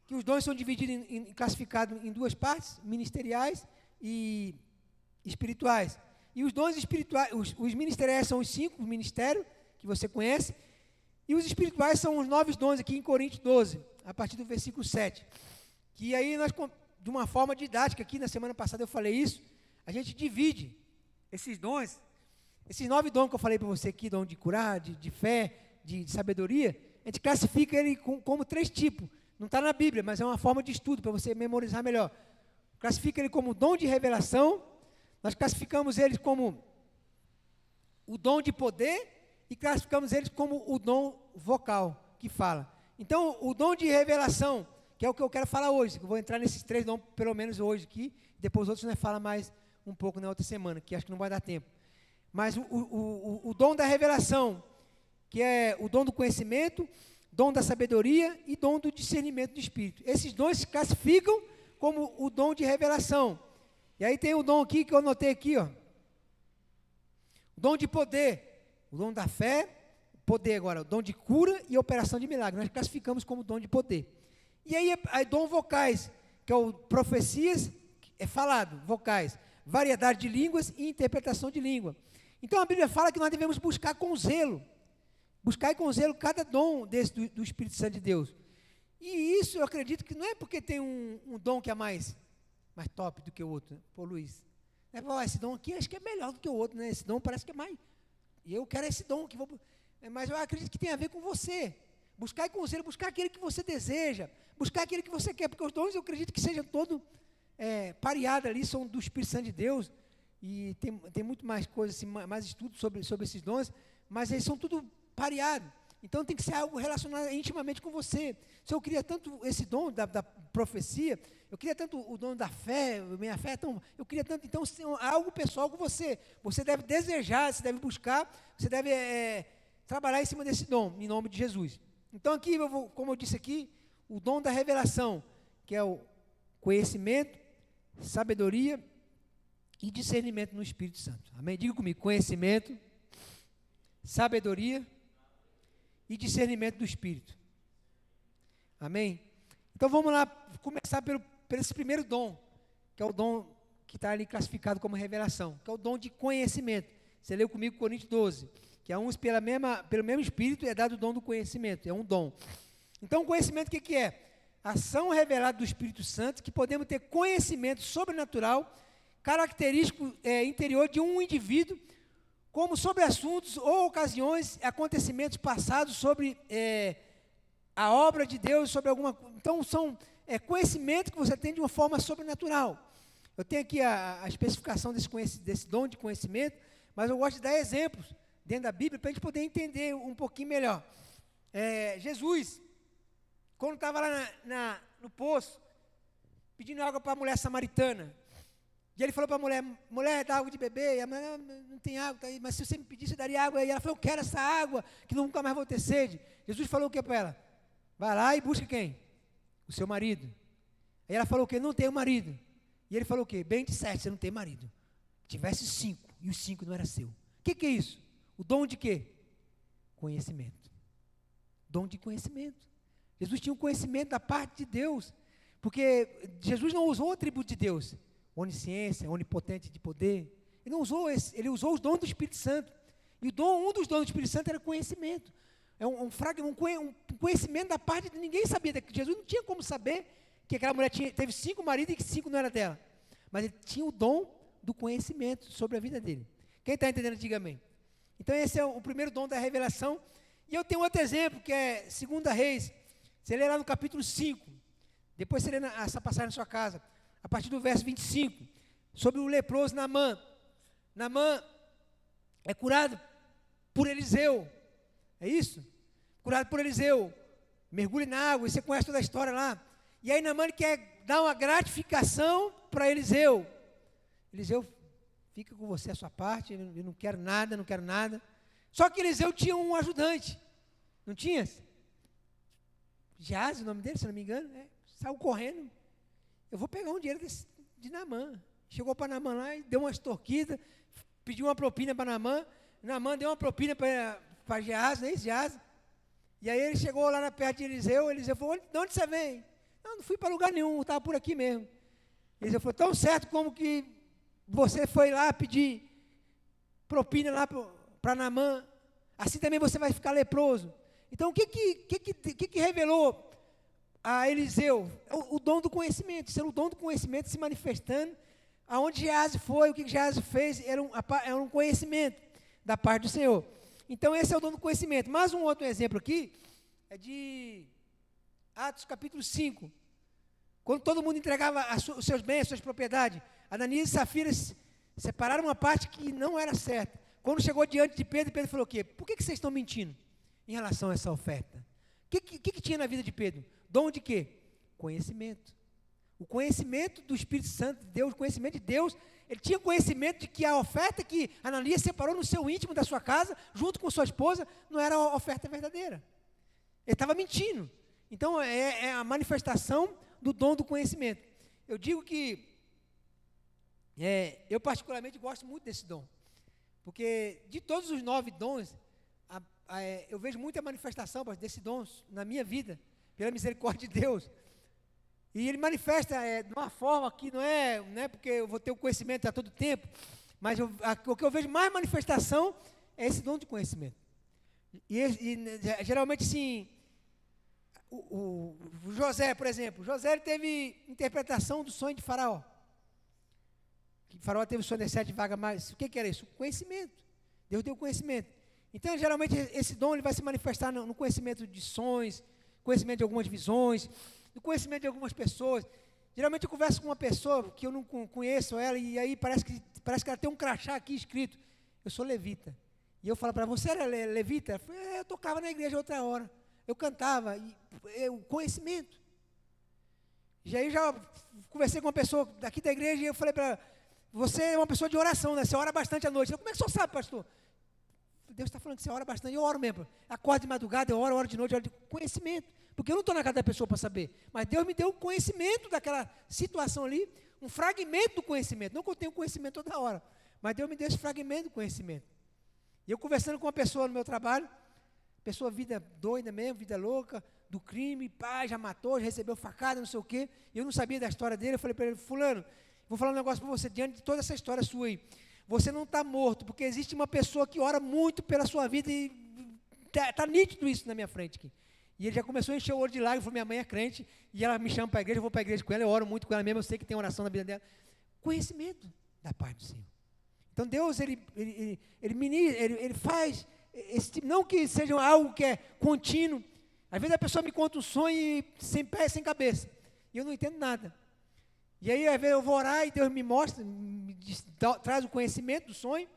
Speaker 2: que os dons são divididos, classificados em 2 partes, ministeriais e espirituais. E os dons espirituais, os ministeriais são os 5 ministérios que você conhece, e os espirituais são os 9 dons aqui em Coríntios 12, a partir do versículo 7. Que aí nós, de uma forma didática, aqui na semana passada eu falei isso, a gente divide esses dons, esses 9 dons que eu falei para você aqui, dom de curar, de fé, de sabedoria, a gente classifica ele como 3 tipos. Não está na Bíblia, mas é uma forma de estudo para você memorizar melhor. Classifica ele como dom de revelação, nós classificamos ele como o dom de poder e classificamos eles como o dom vocal, que fala. Então, o dom de revelação, que é o que eu quero falar hoje, eu vou entrar nesses 3 dons, pelo menos hoje aqui, depois os outros nós fala mais um pouco na outra semana, que acho que não vai dar tempo. Mas o dom da revelação, que é o dom do conhecimento, dom da sabedoria e dom do discernimento do Espírito. Esses dons se classificam como o dom de revelação. E aí tem o dom aqui, que eu anotei aqui, ó. O dom de poder, o dom da fé, poder agora, o dom de cura e operação de milagre. Nós classificamos como dom de poder. E aí, dom vocais, que é o profecias, é falado, vocais, variedade de línguas e interpretação de língua. Então a Bíblia fala que nós devemos buscar com zelo cada dom desse do Espírito Santo de Deus. E isso eu acredito que não é porque tem um dom que é mais top do que o outro, né? Pô, Luiz, esse dom aqui acho que é melhor do que o outro, né? Esse dom parece que é mais, e eu quero esse dom, mas eu acredito que tem a ver com você. Buscar com zelo, buscar aquele que você deseja, buscar aquele que você quer, porque os dons eu acredito que sejam todos pareados ali, são do Espírito Santo de Deus, e tem muito mais coisas, assim, mais estudos sobre esses dons, mas eles são tudo pareados. Então tem que ser algo relacionado intimamente com você. Se eu queria tanto esse dom da profecia, eu queria tanto o dom da fé, minha fé, eu queria tanto, então algo pessoal com você. Você deve desejar, você deve buscar, você deve trabalhar em cima desse dom, em nome de Jesus. Então aqui, como eu disse aqui, o dom da revelação, que é o conhecimento, sabedoria e discernimento no Espírito Santo. Amém? Diga comigo, conhecimento, sabedoria e discernimento do Espírito. Amém? Então vamos lá, começar por esse primeiro dom, que é o dom que está ali classificado como revelação, que é o dom de conhecimento. Você leu comigo Coríntios 12, que a uns pelo mesmo Espírito é dado o dom do conhecimento, é um dom. Então o conhecimento o que é? Ação revelada do Espírito Santo, que podemos ter conhecimento sobrenatural, característico interior de um indivíduo, como sobre assuntos ou ocasiões, acontecimentos passados, sobre a obra de Deus, sobre alguma... Então, são conhecimento que você tem de uma forma sobrenatural. Eu tenho aqui a especificação desse dom de conhecimento, mas eu gosto de dar exemplos dentro da Bíblia, para a gente poder entender um pouquinho melhor. Jesus, quando estava lá no poço, pedindo água para a mulher samaritana, e ele falou para a mulher, dá água de beber, e a mulher, não tem água, tá aí, mas se você me pedisse, eu daria água. E ela falou, eu quero essa água, que nunca mais vou ter sede. Jesus falou o que para ela? Vai lá e busca quem? O seu marido. Aí ela falou o quê? Não tenho marido. E ele falou o quê? Bem disseste, você não tem marido. Tivesse 5, e os 5 não era seu. O que é isso? O dom de quê? Conhecimento. Dom de conhecimento. Jesus tinha um conhecimento da parte de Deus, porque Jesus não usou o atributo de Deus, onisciência, onipotente de poder. Ele não usou ele usou os dons do Espírito Santo. E um dos dons do Espírito Santo era conhecimento. Um conhecimento da parte de ninguém sabia. Jesus não tinha como saber que aquela mulher teve 5 maridos e que 5 não era dela. Mas ele tinha o dom do conhecimento sobre a vida dele. Quem está entendendo, diga amém. Então esse é o primeiro dom da revelação. E eu tenho outro exemplo, que é 2 Reis. Você lê lá no capítulo 5. Depois você lê essa passagem na sua casa. A partir do verso 25, sobre o leproso Naamã. Naamã é curado por Eliseu, é isso? Curado por Eliseu, mergulha na água, e você conhece toda a história lá. E aí Naamã quer dar uma gratificação para Eliseu. Eliseu, fica com você a sua parte, eu não quero nada. Só que Eliseu tinha um ajudante, não tinha? Geazi, o nome dele, se não me engano, saiu correndo. Eu vou pegar um dinheiro de Naamã. Chegou para Naamã lá e deu uma extorquida, pediu uma propina para Naamã. Naamã deu uma propina para Geazi, não é isso, Geazi? E aí ele chegou lá perto de Eliseu. Eliseu falou, de onde você vem? Não fui para lugar nenhum, estava por aqui mesmo. Eliseu falou, tão certo como que você foi lá pedir propina lá para Naamã, assim também você vai ficar leproso. Então o que revelou a Eliseu? O dom do conhecimento. Isso era o dom do conhecimento se manifestando. Aonde Geazi foi, o que Geazi fez, era um conhecimento da parte do Senhor. Então esse é o dom do conhecimento. Mais um outro exemplo aqui, é de Atos capítulo 5. Quando todo mundo entregava os seus bens, as suas propriedades, Ananias e Safira separaram uma parte que não era certa, Quando chegou diante de Pedro, Pedro falou o quê? Por que vocês estão mentindo em relação a essa oferta? O que tinha na vida de Pedro? Dom de quê? Conhecimento. O conhecimento do Espírito Santo de Deus, o conhecimento de Deus. Ele tinha conhecimento de que a oferta que Ananias separou no seu íntimo da sua casa, junto com sua esposa, não era a oferta verdadeira. Ele estava mentindo. Então, é a manifestação do dom do conhecimento. Eu digo que, eu particularmente gosto muito desse dom. Porque de todos os 9 dons, eu vejo muita manifestação desse dom na minha vida, pela misericórdia de Deus. E ele manifesta de uma forma que não é porque eu vou ter o conhecimento a todo tempo, mas o que eu vejo mais manifestação é esse dom de conhecimento. E geralmente, sim, o José, por exemplo, José teve interpretação do sonho de Faraó. Que Faraó teve o sonho de 7 vagas mais. O que era isso? Conhecimento. Deus deu conhecimento. Então, geralmente, esse dom ele vai se manifestar no conhecimento de sonhos, conhecimento de algumas visões, no conhecimento de algumas pessoas. Geralmente eu converso com uma pessoa que eu não conheço ela, e aí parece que ela tem um crachá aqui escrito, eu sou levita. E eu falo para ela, você era levita? Ela falou, eu tocava na igreja outra hora. Eu cantava, o conhecimento. E aí já conversei com uma pessoa daqui da igreja, e eu falei para ela, você é uma pessoa de oração, né? Você ora bastante à noite. Eu, como é que o senhor sabe, pastor? Deus está falando que você ora bastante, eu oro mesmo. Acordo de madrugada, eu oro de noite, eu oro de conhecimento. Porque eu não estou na casa da pessoa para saber. Mas Deus me deu o conhecimento daquela situação ali, um fragmento do conhecimento. Não que eu tenha conhecimento toda hora, mas Deus me deu esse fragmento do conhecimento. E eu conversando com uma pessoa no meu trabalho, pessoa vida doida mesmo, vida louca, do crime, pai, já matou, já recebeu facada, não sei o quê. Eu não sabia da história dele, eu falei para ele, fulano, vou falar um negócio para você, diante de toda essa história sua aí. Você não está morto, porque existe uma pessoa que ora muito pela sua vida e está nítido isso na minha frente aqui. E ele já começou a encher o olho de lágrimas, falou, minha mãe é crente, e ela me chama para a igreja, eu vou para a igreja com ela, eu oro muito com ela mesmo, eu sei que tem oração na vida dela. Conhecimento da paz do Senhor. Então Deus, ele faz, esse tipo, não que seja algo que é contínuo. Às vezes a pessoa me conta um sonho sem pé, sem cabeça, e eu não entendo nada. E aí, às vezes, eu vou orar e Deus me mostra, traz o conhecimento do sonho.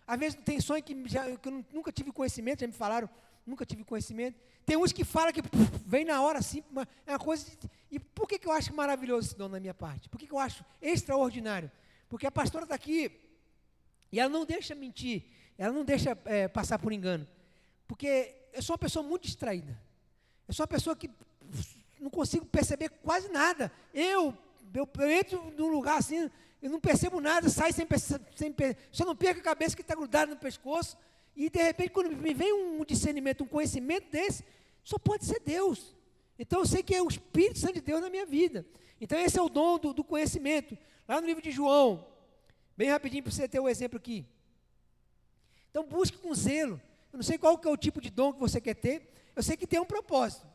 Speaker 2: Às vezes, tem sonho que eu nunca tive conhecimento, já me falaram, nunca tive conhecimento. Tem uns que falam que vem na hora, assim, é uma coisa... E por que eu acho maravilhoso esse dom na minha parte? Por que eu acho extraordinário? Porque a pastora está aqui e ela não deixa mentir, ela não deixa passar por engano. Porque eu sou uma pessoa muito distraída. Eu sou uma pessoa que não consigo perceber quase nada. Eu entro num lugar assim, eu não percebo nada, saio só não perco a cabeça que está grudada no pescoço, e de repente quando me vem um discernimento, um conhecimento desse, só pode ser Deus. Então eu sei que é o Espírito Santo de Deus na minha vida. Então esse é o dom do conhecimento. Lá no livro de João, bem rapidinho para você ter o exemplo aqui. Então busque com zelo. Eu não sei qual que é o tipo de dom que você quer ter, eu sei que tem um propósito.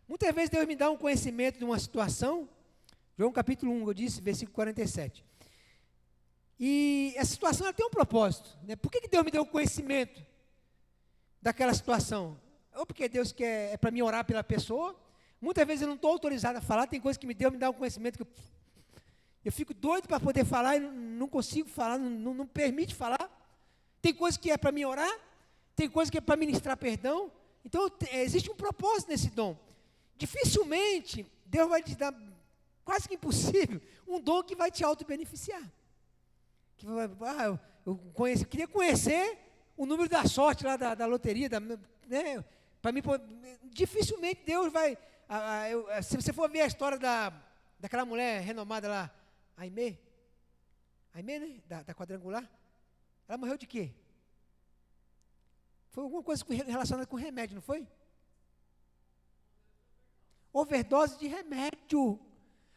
Speaker 2: Muitas vezes Deus me dá um conhecimento de uma situação, João capítulo 1, eu disse, versículo 47. E essa situação ela tem um propósito. Né? Por que Deus me deu o conhecimento daquela situação? Ou porque Deus quer, é para mim orar pela pessoa. Muitas vezes eu não estou autorizado a falar, tem coisas que Deus me dá um conhecimento que eu fico doido para poder falar e não consigo falar, não permite falar. Tem coisas que é para mim orar, tem coisas que é para ministrar perdão. Então existe um propósito nesse dom. Dificilmente Deus vai te dar, quase que impossível, um dom que vai te auto-beneficiar. Eu queria conhecer o número da sorte lá da loteria, né? Para mim, dificilmente Deus vai... se você for ver a história daquela mulher renomada lá, Aimee, né? Da quadrangular, ela morreu de quê? Foi alguma coisa relacionada com remédio, não foi? Overdose de remédio.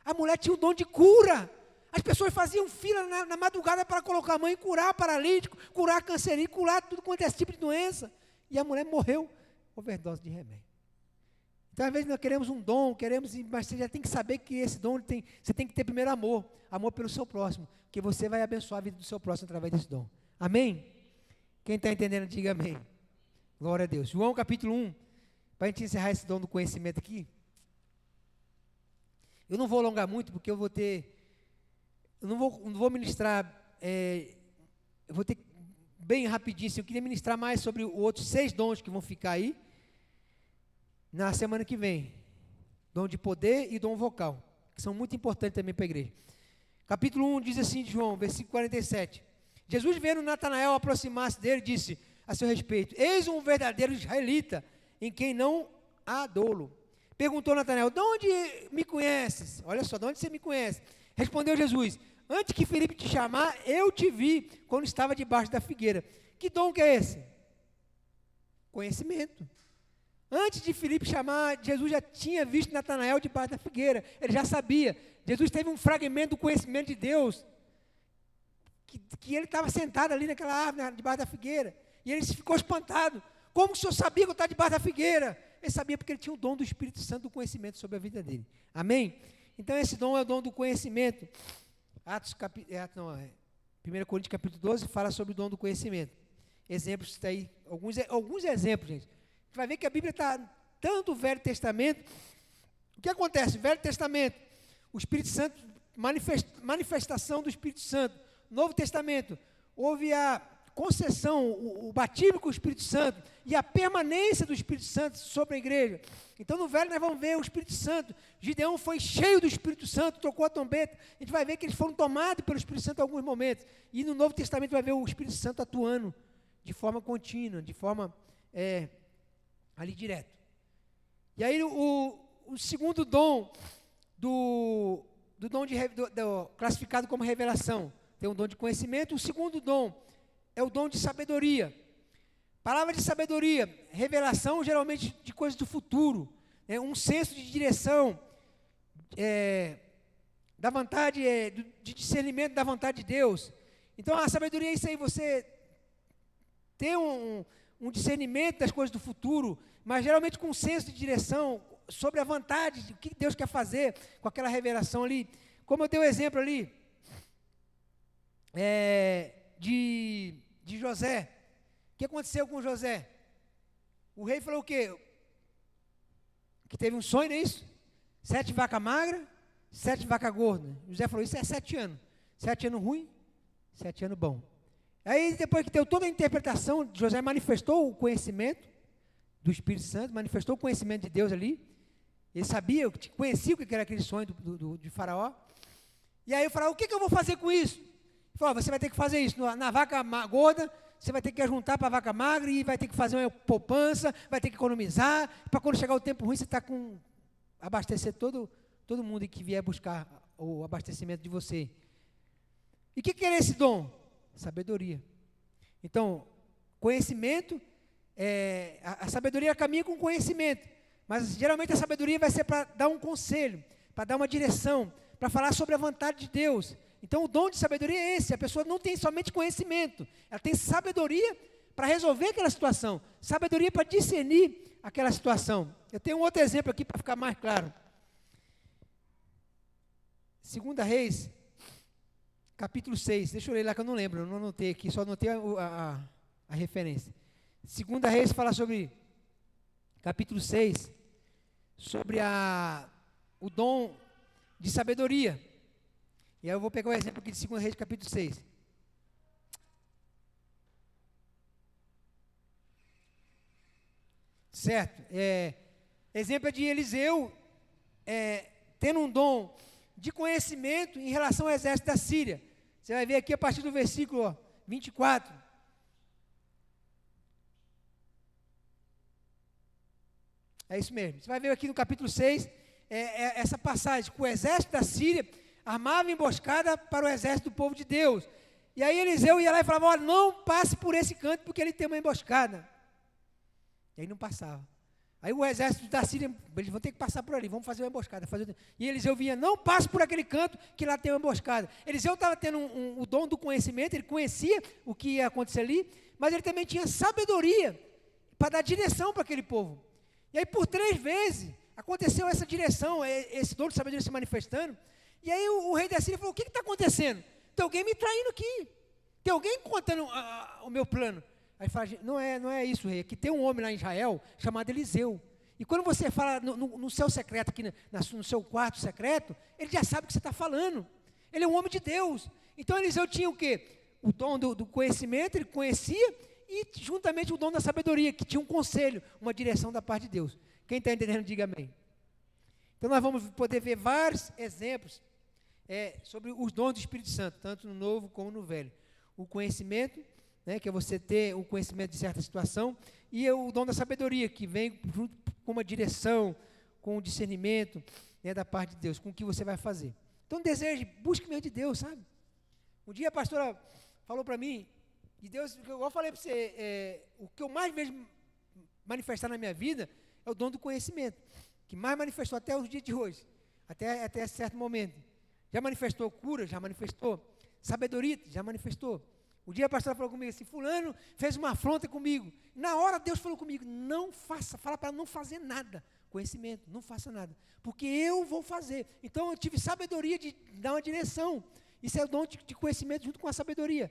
Speaker 2: A mulher tinha o dom de cura. As pessoas faziam fila na madrugada para colocar a mãe e curar paralítico, curar cancerígeno, curar tudo quanto é esse tipo de doença. E a mulher morreu, overdose de remédio. Então, às vezes, nós queremos um dom, mas você já tem que saber que esse dom, você tem que ter primeiro amor pelo seu próximo, que você vai abençoar a vida do seu próximo através desse dom. Amém? Quem está entendendo, diga amém. Glória a Deus. João capítulo 1, para a gente encerrar esse dom do conhecimento aqui. Eu não vou alongar muito, porque eu não vou ministrar, eu vou ter bem rapidinho, assim, eu queria ministrar mais sobre os outros 6 dons que vão ficar aí na semana que vem. Dom de poder e dom vocal, que são muito importantes também para a igreja. Capítulo 1 diz assim de João, versículo 47. Jesus, vendo Natanael aproximar-se dele, disse a seu respeito: eis um verdadeiro israelita, em quem não há dolo. Perguntou Natanael: de onde me conheces? Olha só, de onde você me conhece? Respondeu Jesus: antes que Filipe te chamar, eu te vi quando estava debaixo da figueira. Que dom que é esse? Conhecimento. Antes de Filipe chamar, Jesus já tinha visto Natanael debaixo da figueira. Ele já sabia. Jesus teve um fragmento do conhecimento de Deus, que ele estava sentado ali naquela árvore, debaixo da figueira. E ele ficou espantado. Como o senhor sabia que eu estava debaixo da figueira? Ele sabia porque ele tinha o dom do Espírito Santo, do conhecimento sobre a vida dele. Amém? Então esse dom é o dom do conhecimento. 1 Coríntios capítulo 12 fala sobre o dom do conhecimento. Exemplos, está aí, alguns exemplos, gente. Você vai ver que a Bíblia está tanto o Velho Testamento. O que acontece? O Velho Testamento, o Espírito Santo, manifestação do Espírito Santo. Novo Testamento, houve a concessão, o batismo com o Espírito Santo e a permanência do Espírito Santo sobre a igreja. Então no Velho nós vamos ver o Espírito Santo. Gideão foi cheio do Espírito Santo, tocou a trombeta. A gente vai ver que eles foram tomados pelo Espírito Santo em alguns momentos. E no Novo Testamento vai ver o Espírito Santo atuando de forma contínua, de forma ali direto. E aí o segundo dom do dom classificado como revelação, tem um dom de conhecimento. O segundo dom é o dom de sabedoria. Palavra de sabedoria, revelação geralmente de coisas do futuro, um senso de direção, da vontade, de discernimento da vontade de Deus. Então a sabedoria é isso aí, você ter um discernimento das coisas do futuro, mas geralmente com um senso de direção sobre a vontade, de o que Deus quer fazer com aquela revelação ali. Como eu dei o exemplo ali, de José. O que aconteceu com José? O rei falou o quê? Que teve um sonho, não é isso? 7 vacas magras, 7 vacas gordas. José falou, isso é 7 anos. 7 anos ruim, 7 anos bom. Aí depois que deu toda a interpretação, José manifestou o conhecimento do Espírito Santo, manifestou o conhecimento de Deus ali. Ele sabia, conhecia o que era aquele sonho de Faraó. E aí o Faraó, o que eu vou fazer com isso? Ele falou, você vai ter que fazer isso, na vaca gorda, você vai ter que juntar para a vaca magra e vai ter que fazer uma poupança, vai ter que economizar, para quando chegar o tempo ruim, você está com, abastecer todo mundo que vier buscar o abastecimento de você. E o que é esse dom? Sabedoria. Então, conhecimento, a sabedoria caminha com conhecimento, mas geralmente a sabedoria vai ser para dar um conselho, para dar uma direção, para falar sobre a vontade de Deus. Então o dom de sabedoria é esse, a pessoa não tem somente conhecimento, ela tem sabedoria para resolver aquela situação, sabedoria para discernir aquela situação. Eu tenho um outro exemplo aqui para ficar mais claro. 2 Reis, capítulo 6, deixa eu ler lá que eu não lembro, eu não anotei aqui, só anotei a referência. 2 Reis fala sobre, capítulo 6, sobre o dom de sabedoria. E aí eu vou pegar o exemplo aqui de 2 Reis, capítulo 6. Certo? Exemplo de Eliseu tendo um dom de conhecimento em relação ao exército da Síria. Você vai ver aqui a partir do versículo 24. É isso mesmo. Você vai ver aqui no capítulo 6, essa passagem, que o exército da Síria armava emboscada para o exército do povo de Deus. E aí Eliseu ia lá e falava, olha, não passe por esse canto, porque ele tem uma emboscada. E aí não passava. Aí o exército da Síria, eles vão ter que passar por ali, vamos fazer uma emboscada. E Eliseu vinha, não passe por aquele canto, que lá tem uma emboscada. Eliseu estava tendo o dom do conhecimento, ele conhecia o que ia acontecer ali, mas ele também tinha sabedoria para dar direção para aquele povo. E aí por 3 vezes aconteceu essa direção, esse dom de sabedoria se manifestando. E aí o rei da Síria falou, o que está acontecendo? Tem alguém me traindo aqui. Tem alguém contando o meu plano. Aí fala, não é isso, rei. Aqui tem um homem lá em Israel chamado Eliseu. E quando você fala no seu secreto, aqui no seu quarto secreto, ele já sabe o que você está falando. Ele é um homem de Deus. Então Eliseu tinha o quê? o dom do conhecimento, ele conhecia, e juntamente o dom da sabedoria, que tinha um conselho, uma direção da parte de Deus. Quem está entendendo, diga amém. Então nós vamos poder ver vários exemplos sobre os dons do Espírito Santo, tanto no Novo como no Velho. O conhecimento, né, que é você ter o conhecimento de certa situação, e o dom da sabedoria, que vem junto com uma direção, com um discernimento, né, da parte de Deus, com o que você vai fazer. Então deseje, busque meio de Deus, sabe? Um dia a pastora falou para mim, e Deus, igual eu falei para você, o que eu mais vejo manifestar na minha vida é o dom do conhecimento, que mais manifestou até os dias de hoje, até certo momento. Já manifestou cura, já manifestou. Sabedoria, já manifestou. O dia a pastora falou comigo assim, fulano fez uma afronta comigo. Na hora Deus falou comigo, não faça, fala para não fazer nada. Conhecimento, não faça nada, porque eu vou fazer. Então eu tive sabedoria de dar uma direção. Isso é o dom de conhecimento junto com a sabedoria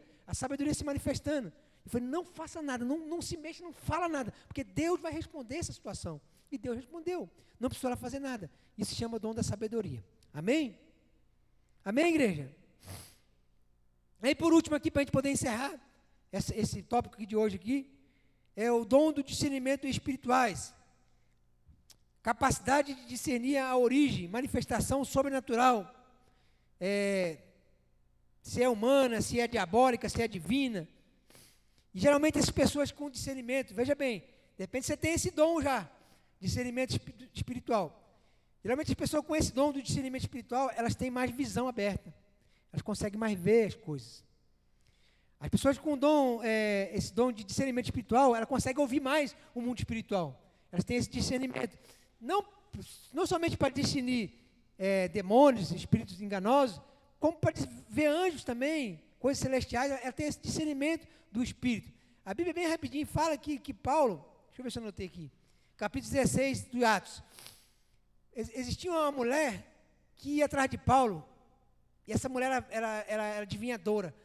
Speaker 2: se manifestando. Eu falei, não faça nada, não se mexa, não fala nada, porque Deus vai responder essa situação. E Deus respondeu, não precisou ela fazer nada. Isso se chama dom da sabedoria. Amém? Amém, igreja? Aí por último aqui, para a gente poder encerrar esse tópico aqui de hoje aqui, é o dom do discernimento espirituais. Capacidade de discernir a origem, manifestação sobrenatural. Se é humana, se é diabólica, se é divina. E geralmente essas pessoas com discernimento, veja bem, de repente você tem esse dom já, discernimento espiritual. Geralmente as pessoas com esse dom do discernimento espiritual, elas têm mais visão aberta. Elas conseguem mais ver as coisas. As pessoas com esse dom de discernimento espiritual, elas conseguem ouvir mais o mundo espiritual. Elas têm esse discernimento. Não somente para discernir demônios, espíritos enganosos, como para ver anjos também, coisas celestiais. Ela tem esse discernimento do Espírito. A Bíblia bem rapidinho fala que Paulo, deixa eu ver se eu anotei aqui, capítulo 16 do Atos, existia uma mulher que ia atrás de Paulo, e essa mulher era adivinhadora.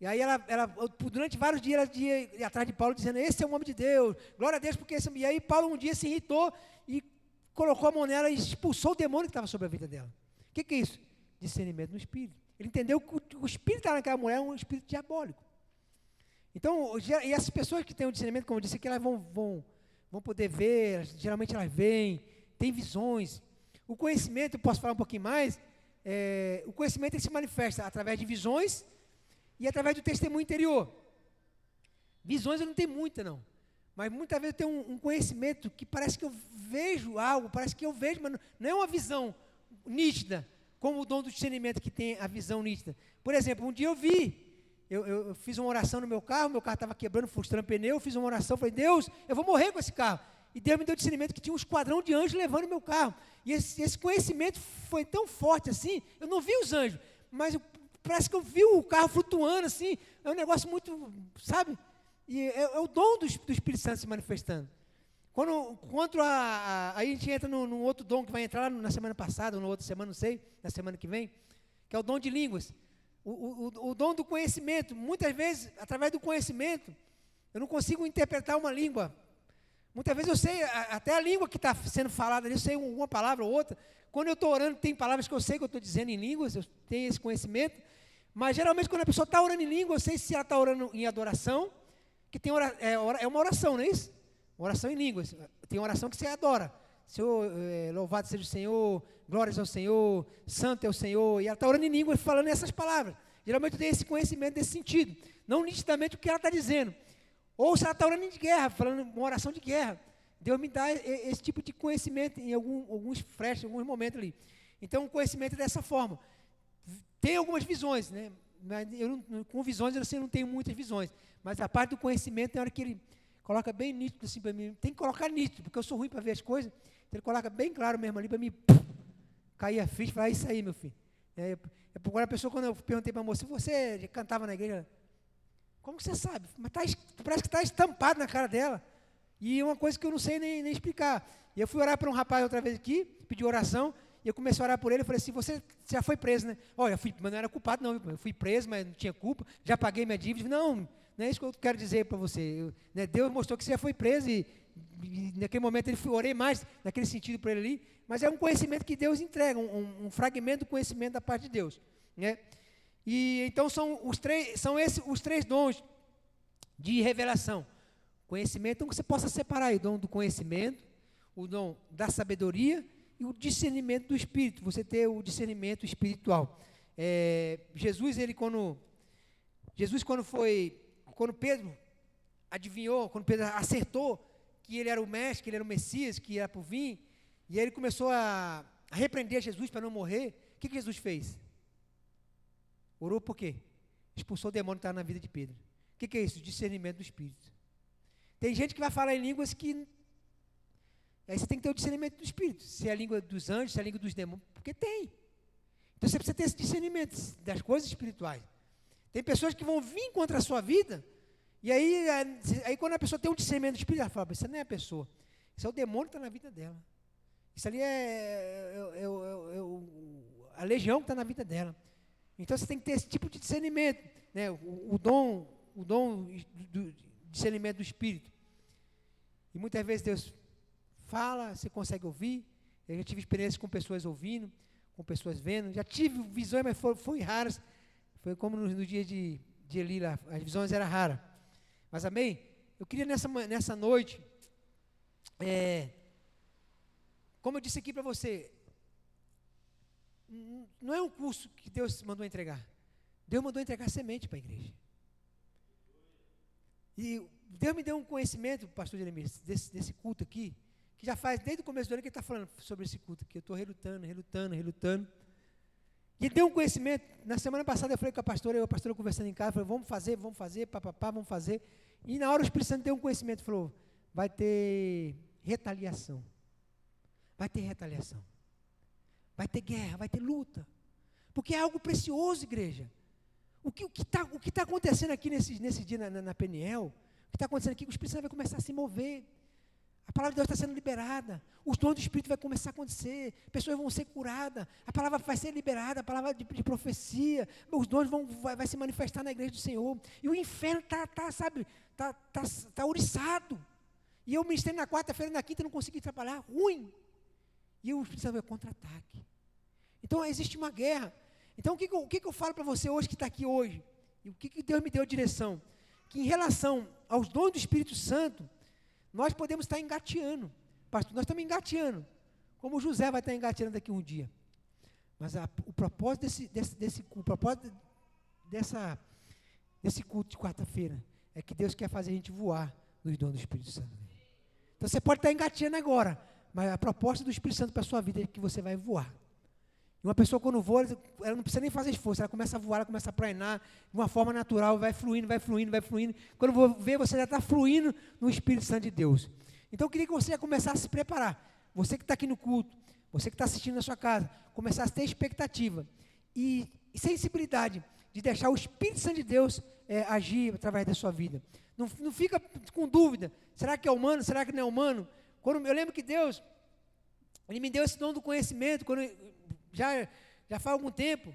Speaker 2: E aí durante vários dias, ela ia atrás de Paulo, dizendo, esse é o homem de Deus, glória a Deus, porque esse... E aí Paulo um dia se irritou e colocou a mão nela e expulsou o demônio que estava sobre a vida dela. O que é isso? Discernimento no espírito. Ele entendeu que o espírito que estava naquela mulher é um espírito diabólico. Então, e essas pessoas que têm o discernimento, como eu disse aqui, elas vão poder ver, geralmente elas veem, têm visões. O conhecimento, eu posso falar um pouquinho mais, o conhecimento ele se manifesta através de visões e através do testemunho interior. Visões eu não tenho muita, não. Mas muitas vezes eu tenho um conhecimento que parece que eu vejo algo, parece que eu vejo, mas não é uma visão nítida, como o dom do discernimento que tem a visão nítida. Por exemplo, um dia eu fiz uma oração no meu carro estava quebrando, frustrando pneu, eu fiz uma oração, falei, Deus, eu vou morrer com esse carro. E Deus me deu discernimento que tinha um esquadrão de anjos levando o meu carro. E esse conhecimento foi tão forte assim, eu não vi os anjos, mas parece que eu vi o carro flutuando assim, é um negócio muito, sabe? E é o dom do Espírito Santo se manifestando. Quanto a a gente entra num outro dom que vai entrar na semana passada, ou na outra semana, não sei, na semana que vem, que é o dom de línguas. O dom do conhecimento. Muitas vezes, através do conhecimento, eu não consigo interpretar uma língua. Muitas vezes eu sei, até a língua que está sendo falada ali, eu sei uma palavra ou outra. Quando eu estou orando, tem palavras que eu sei que eu estou dizendo em línguas, eu tenho esse conhecimento. Mas geralmente quando a pessoa está orando em língua, eu sei se ela está orando em adoração, que tem é uma oração, não é isso? Uma oração em línguas. Tem uma oração que você adora. Senhor, louvado seja o Senhor, glórias ao Senhor, santo é o Senhor. E ela está orando em línguas, falando essas palavras. Geralmente eu tenho esse conhecimento nesse sentido. Não nitidamente o que ela está dizendo. Ou se ela está orando de guerra, falando uma oração de guerra. Deus me dá esse tipo de conhecimento em alguns flashes, em alguns momentos ali. Então, o conhecimento é dessa forma. Tem algumas visões, né? Com visões, eu não tenho muitas visões. Mas a parte do conhecimento, tem hora que ele coloca bem nítido assim para mim. Tem que colocar nítido, porque eu sou ruim para ver as coisas. Então, ele coloca bem claro mesmo ali para mim cair a ficha e falar, isso aí, meu filho. Agora a pessoa, quando eu perguntei para a moça, você cantava na igreja? Como que você sabe? Mas parece que está estampado na cara dela. E é uma coisa que eu não sei nem explicar. E eu fui orar para um rapaz outra vez aqui, pedi oração, e eu comecei a orar por ele, eu falei assim, você já foi preso, né? Olha, mas não era culpado não, eu fui preso, mas não tinha culpa, já paguei minha dívida. Não é isso que eu quero dizer para você. Né, Deus mostrou que você já foi preso e naquele momento orei mais naquele sentido para ele ali, mas é um conhecimento que Deus entrega, um fragmento do conhecimento da parte de Deus. Né? E então são os três dons de revelação. Conhecimento, então que você possa separar aí o dom do conhecimento, o dom da sabedoria e o discernimento do Espírito, você ter o discernimento espiritual. Jesus, quando Pedro adivinhou, quando Pedro acertou que ele era o mestre, que ele era o Messias, que era por vir, e aí ele começou a repreender Jesus para não morrer, o que Jesus fez? Orou por quê? Expulsou o demônio que estava na vida de Pedro. O que é isso? Discernimento do Espírito. Tem gente que vai falar em línguas que... Aí você tem que ter o discernimento do Espírito. Se é a língua dos anjos, se é a língua dos demônios, porque tem. Então você precisa ter esse discernimento das coisas espirituais. Tem pessoas que vão vir contra a sua vida, e aí quando a pessoa tem um discernimento espiritual, ela fala, isso não é a pessoa, isso é o demônio que está na vida dela. Isso ali a legião que está na vida dela. Então você tem que ter esse tipo de discernimento, né? O dom do discernimento do Espírito. E muitas vezes Deus fala, você consegue ouvir. Eu já tive experiências com pessoas ouvindo, com pessoas vendo. Já tive visões, mas foi raras. Foi como no dia de Eli lá, as visões eram raras. Mas amém? Eu queria nessa noite, como eu disse aqui para você, não é um curso que Deus mandou entregar. Deus mandou entregar semente para a igreja. E Deus me deu um conhecimento, pastor Jeremias, desse culto aqui, que já faz desde o começo do ano que ele está falando sobre esse culto aqui. Eu estou relutando. E deu um conhecimento. Na semana passada eu falei com a pastora conversando em casa, falei, vamos fazer, papapá, vamos fazer. E na hora o Espírito Santo deu um conhecimento, falou, vai ter retaliação. Vai ter guerra, vai ter luta. Porque é algo precioso, igreja. O que está acontecendo aqui nesse dia na Peniel, o que está acontecendo aqui, que o Espírito Santo vai começar a se mover. A palavra de Deus está sendo liberada. Os dons do Espírito vai começar a acontecer. Pessoas vão ser curadas. A palavra vai ser liberada, a palavra de profecia. Os dons vai se manifestar na igreja do Senhor. E o inferno está ouriçado. E eu ministrei na quarta-feira e na quinta não consegui trabalhar. Ruim. E o Espírito Santo vai contra-ataque. Então existe uma guerra. Então o que eu falo para você hoje que está aqui hoje? E o que Deus me deu a direção? Que em relação aos dons do Espírito Santo, nós podemos estar engateando. Pastor, nós estamos engateando. Como José vai estar engateando daqui um dia. Mas o propósito desse culto de quarta-feira é que Deus quer fazer a gente voar nos dons do Espírito Santo. Então você pode estar engateando agora, mas a proposta do Espírito Santo para a sua vida é que você vai voar. E uma pessoa quando voa, ela não precisa nem fazer esforço, ela começa a voar, ela começa a planar de uma forma natural, vai fluindo. Quando vou ver, você já está fluindo no Espírito Santo de Deus. Então eu queria que você já começasse a se preparar. Você que está aqui no culto, você que está assistindo na sua casa, começasse a ter expectativa e sensibilidade de deixar o Espírito Santo de Deus agir através da sua vida. Não fica com dúvida, será que é humano, será que não é humano? Eu lembro que Deus, Ele me deu esse dom do conhecimento, já faz algum tempo,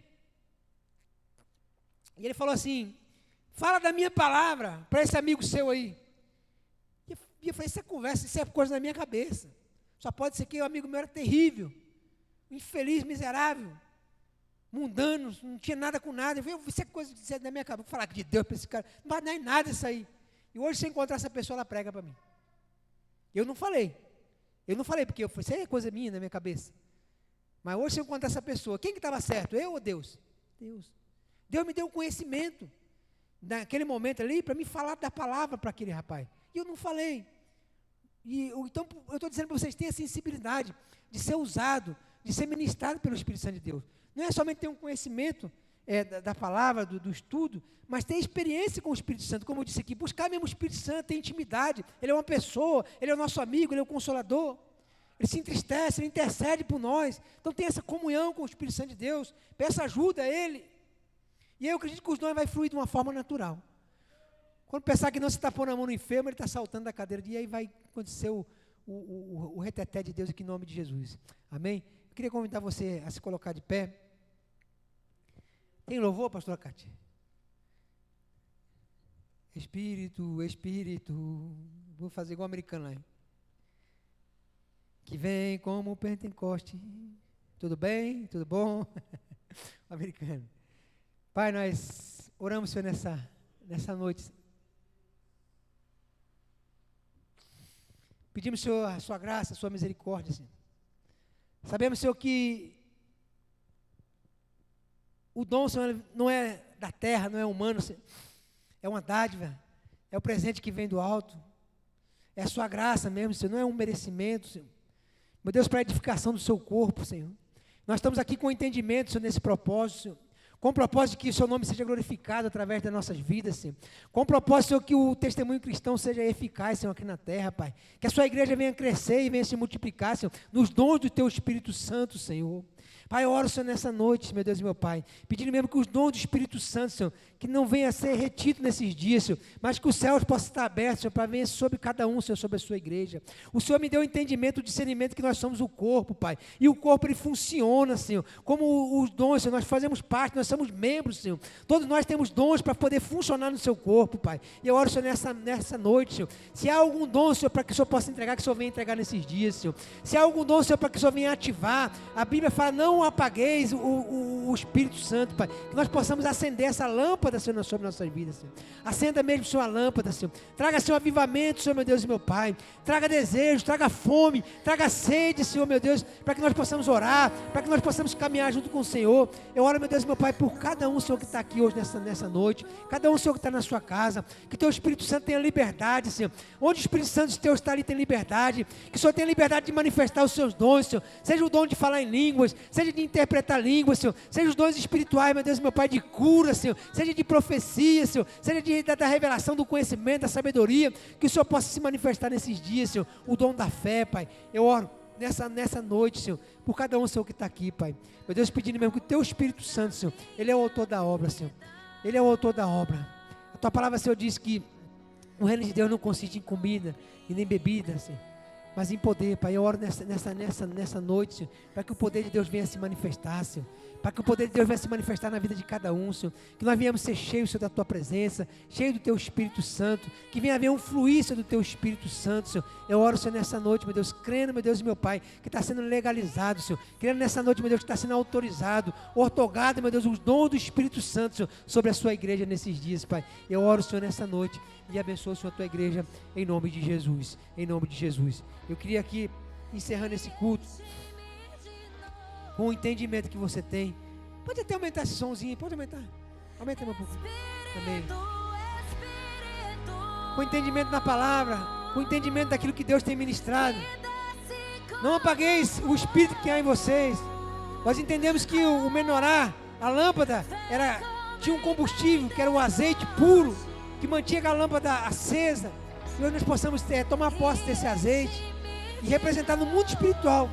Speaker 2: e Ele falou assim, fala da minha palavra para esse amigo seu aí. E eu falei, isso é coisa da minha cabeça. Só pode ser que o amigo meu era terrível, infeliz, miserável, mundano, não tinha nada com nada. Eu falei, isso é coisa da minha cabeça. Vou falar de Deus para esse cara, não vai dar em nada isso aí. E hoje, se eu encontrar essa pessoa, ela prega para mim. Eu não falei, porque eu falei, isso aí é coisa minha, na minha cabeça. Mas hoje, se eu encontrar essa pessoa, quem que estava certo, eu ou Deus? Deus. Deus me deu um conhecimento, naquele momento ali, para me falar da palavra para aquele rapaz. E eu não falei. Então, eu estou dizendo para vocês, tenham a sensibilidade de ser usado, de ser ministrado pelo Espírito Santo de Deus. Não é somente ter um conhecimento da palavra, do estudo, mas ter experiência com o Espírito Santo, como eu disse aqui, buscar mesmo o Espírito Santo, ter intimidade. Ele é uma pessoa, Ele é o nosso amigo, Ele é o Consolador. Ele se entristece, Ele intercede por nós. Então tem essa comunhão com o Espírito Santo de Deus, peça ajuda a Ele. E eu acredito que os dons vai fluir de uma forma natural. Quando pensar que não se está pondo a mão no enfermo, ele está saltando da cadeira, e aí vai acontecer o reteté de Deus aqui em nome de Jesus. Amém? Eu queria convidar você a se colocar de pé. Tem louvor, pastora Cátia? Espírito, vou fazer igual americano lá. Hein? Que vem como Pentecoste. Tudo bem? Tudo bom? Americano. Pai, nós oramos, Senhor, nessa noite. Pedimos, Senhor, a sua graça, a sua misericórdia, Senhor. Sabemos, Senhor, que o dom, Senhor, não é da terra, não é humano, Senhor. É uma dádiva, é o presente que vem do alto. É a sua graça mesmo, Senhor, não é um merecimento, Senhor. Meu Deus, para a edificação do seu corpo, Senhor. Nós estamos aqui com entendimento, Senhor, nesse propósito, Senhor. Com o propósito de que o seu nome seja glorificado através das nossas vidas, Senhor. Com o propósito, Senhor, que o testemunho cristão seja eficaz, Senhor, aqui na terra, Pai. Que a sua igreja venha crescer e venha se multiplicar, Senhor, nos dons do teu Espírito Santo, Senhor. Pai, eu oro, Senhor, nessa noite, meu Deus e meu Pai, pedindo mesmo que os dons do Espírito Santo, Senhor, que não venha a ser retido nesses dias, Senhor, mas que os céus possam estar abertos, Senhor, para vir sobre cada um, Senhor, sobre a sua igreja. O Senhor me deu o entendimento, o discernimento que nós somos o corpo, Pai, e o corpo, ele funciona, Senhor, como os dons, Senhor, nós fazemos parte, nós somos membros, Senhor, todos nós temos dons para poder funcionar no seu corpo, Pai, e eu oro, Senhor, nessa noite, Senhor, se há algum dom, Senhor, para que o Senhor possa entregar, que o Senhor venha entregar nesses dias, Senhor, se há algum dom, Senhor, para que o Senhor venha ativar, a Bíblia fala, não apagueis o Espírito Santo, Pai, que nós possamos acender essa lâmpada, Senhor, sobre nossas vidas, Senhor. Acenda mesmo, Senhor, a lâmpada, Senhor. Traga, Senhor, avivamento, Senhor, meu Deus e meu Pai. Traga desejo, traga fome, traga sede, Senhor, meu Deus, para que nós possamos orar, para que nós possamos caminhar junto com o Senhor. Eu oro, meu Deus e meu Pai, por cada um, Senhor, que está aqui hoje nessa noite, cada um, Senhor, que está na sua casa, que teu Espírito Santo tenha liberdade, Senhor. Onde o Espírito Santo de Deus está ali, tem liberdade, que o Senhor tenha liberdade de manifestar os seus dons, Senhor. Seja o dom de falar em línguas, seja de interpretar línguas, Senhor. Seja os dons espirituais, meu Deus e meu Pai, de cura, Senhor. Seja de profecia, Senhor. Seja da revelação do conhecimento, da sabedoria, que o Senhor possa se manifestar nesses dias, Senhor. O dom da fé, Pai. Eu oro nessa noite, Senhor, por cada um, Senhor, que está aqui, Pai. Meu Deus, pedindo mesmo que o teu Espírito Santo, Senhor, ele é o autor da obra, Senhor. Ele é o autor da obra. A tua palavra, Senhor, diz que o reino de Deus não consiste em comida e nem bebida, Senhor, mas em poder, Pai. Eu oro nessa noite, Senhor, para que o poder de Deus venha se manifestar, Senhor. Para que o poder de Deus venha se manifestar na vida de cada um, Senhor. Que nós venhamos ser cheios, Senhor, da Tua presença, cheios do Teu Espírito Santo. Que venha haver um fluir, Senhor, do Teu Espírito Santo, Senhor. Eu oro, Senhor, nessa noite, meu Deus, crendo, meu Deus e meu Pai, que está sendo legalizado, Senhor. Crendo nessa noite, meu Deus, que está sendo autorizado, ortogado, meu Deus, os dons do Espírito Santo, Senhor, sobre a Sua igreja nesses dias, Pai. Eu oro, Senhor, nessa noite e abençoa, Senhor, a Tua igreja, em nome de Jesus. Em nome de Jesus. Eu queria aqui, encerrando esse culto, com o entendimento que você tem. Pode até aumentar esse somzinho, pode aumentar. Aumenta um pouco. Amém. Com entendimento na palavra, com entendimento daquilo que Deus tem ministrado. Não apagueis o Espírito que há em vocês. Nós entendemos que o menorá, a lâmpada, tinha um combustível, que era o azeite puro, que mantinha a lâmpada acesa. E hoje nós possamos tomar posse desse azeite e representar no mundo espiritual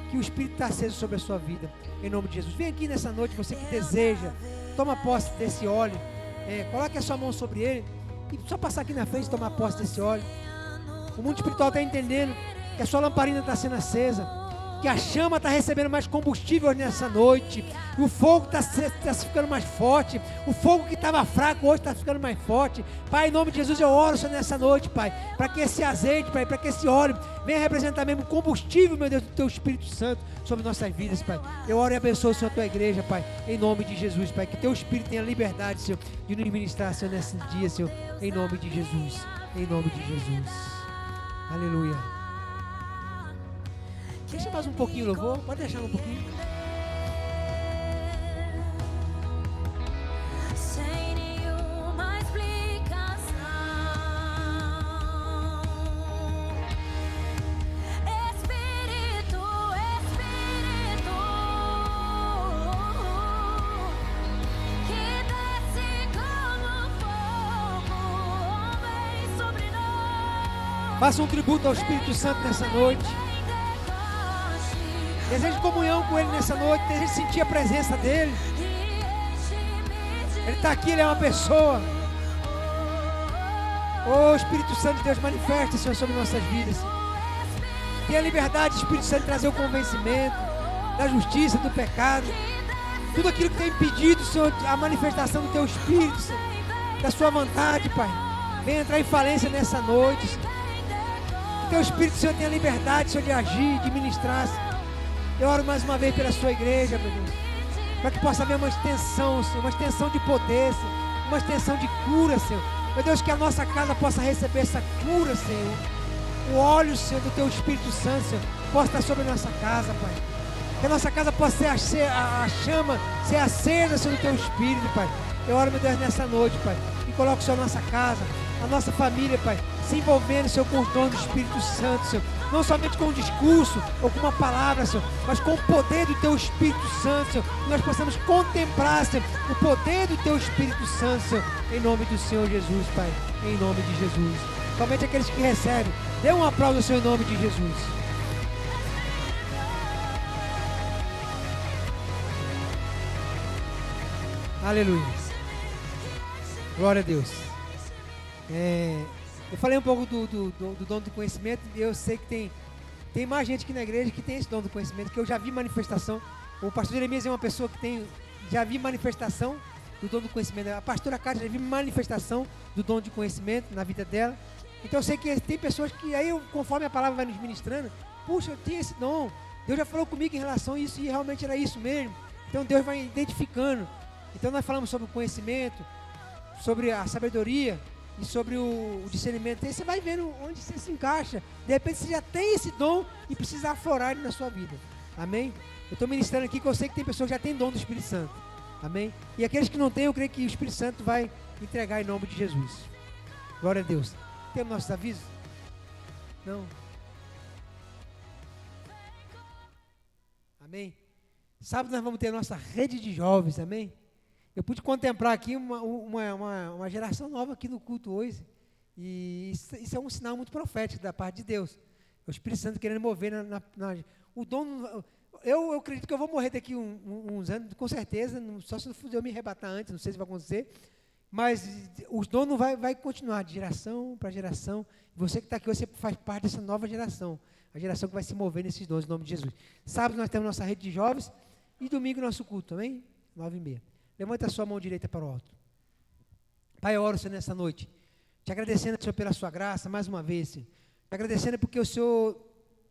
Speaker 2: que o Espírito está aceso sobre a sua vida, em nome de Jesus. Vem aqui nessa noite, você que deseja, toma posse desse óleo, coloque a sua mão sobre ele, e só passar aqui na frente e tomar posse desse óleo. O mundo espiritual está entendendo que a sua lamparina está sendo acesa, que a chama está recebendo mais combustível nessa noite, o fogo está ficando mais forte, o fogo que estava fraco hoje está ficando mais forte. Pai, em nome de Jesus, eu oro, Senhor, nessa noite, Pai, para que esse azeite, Pai, para que esse óleo venha representar mesmo o combustível, meu Deus, do Teu Espírito Santo sobre nossas vidas, Pai. Eu oro e abençoo, Senhor, a Tua igreja, Pai, em nome de Jesus, Pai, que Teu Espírito tenha liberdade, Senhor, de nos ministrar, Senhor, nesse dia, Senhor, em nome de Jesus, em nome de Jesus. Aleluia. Deixa mais um pouquinho, louvor. Pode deixar um pouquinho.
Speaker 3: Sem nenhuma explicação, Espírito, Espírito, que desce como fogo, vem sobre nós.
Speaker 2: Faça um tributo ao Espírito Santo nessa noite. Desejo comunhão com Ele nessa noite. Desejo sentir a presença dEle. Ele está aqui, Ele é uma pessoa. Oh, Espírito Santo de Deus, manifesta, Senhor, sobre nossas vidas. Tenha liberdade, Espírito Santo, de trazer o convencimento da justiça, do pecado. Tudo aquilo que tem impedido, Senhor, a manifestação do Teu Espírito, Senhor, da Sua vontade, Pai. Venha entrar em falência nessa noite, Senhor. Que Teu Espírito, Senhor, tenha liberdade, Senhor, de agir, de ministrar, Senhor. Eu oro mais uma vez pela Sua igreja, meu Deus. para que possa haver uma extensão, Senhor, uma extensão de poder, Senhor, uma extensão de cura, Senhor. Meu Deus, que a nossa casa possa receber essa cura, Senhor. O óleo, Senhor, do Teu Espírito Santo, Senhor, possa estar sobre a nossa casa, Pai. Que a nossa casa possa ser a chama, ser acesa, Senhor, do Teu Espírito, Pai. Eu oro, meu Deus, nessa noite, Pai, e coloco, Senhor, a nossa casa, a nossa família, Pai, se envolvendo, Senhor, com os dons do Espírito Santo, Senhor. Não somente com um discurso ou com uma palavra, Senhor, mas com o poder do Teu Espírito Santo, Senhor. Que nós possamos contemplar, Senhor, o poder do Teu Espírito Santo, Senhor, em nome do Senhor Jesus, Pai, em nome de Jesus. Somente aqueles que recebem, dê um aplauso ao Senhor em nome de Jesus. Aleluia. Glória a Deus. Eu falei um pouco do dom do conhecimento. Eu sei que tem mais gente aqui na igreja que tem esse dom do conhecimento, que eu já vi manifestação. O pastor Jeremias é uma pessoa que já vi manifestação do dom do conhecimento. A pastora Cátia já vi manifestação do dom de conhecimento na vida dela. Então eu sei que tem pessoas que aí, conforme a palavra vai nos ministrando, puxa, eu tenho esse dom. Deus já falou comigo em relação a isso e realmente era isso mesmo. Então Deus vai identificando. Então nós falamos sobre o conhecimento, sobre a sabedoria e sobre o discernimento. Aí você vai vendo onde você se encaixa. De repente você já tem esse dom e precisa aflorar ele na sua vida. Amém? Eu estou ministrando aqui que eu sei que tem pessoas que já têm dom do Espírito Santo. Amém? E aqueles que não têm, eu creio que o Espírito Santo vai entregar em nome de Jesus. Glória a Deus. Temos nossos avisos? Não? Amém? Sábado nós vamos ter a nossa rede de jovens, amém? Eu pude contemplar aqui uma geração nova aqui no culto hoje. E isso é um sinal muito profético da parte de Deus. O Espírito Santo querendo mover o dom. Eu acredito que eu vou morrer daqui uns anos, com certeza, só se eu me arrebatar antes, não sei se vai acontecer. Mas os dons vai continuar de geração para geração. Você que está aqui, você faz parte dessa nova geração. A geração que vai se mover nesses dons, em nome de Jesus. Sábado nós temos nossa rede de jovens e domingo nosso culto, amém? 9h30. Levanta a sua mão direita para o alto. Pai, eu oro, Senhor, nessa noite. Te agradecendo, Senhor, pela sua graça, mais uma vez, Senhor. Te agradecendo porque o Senhor,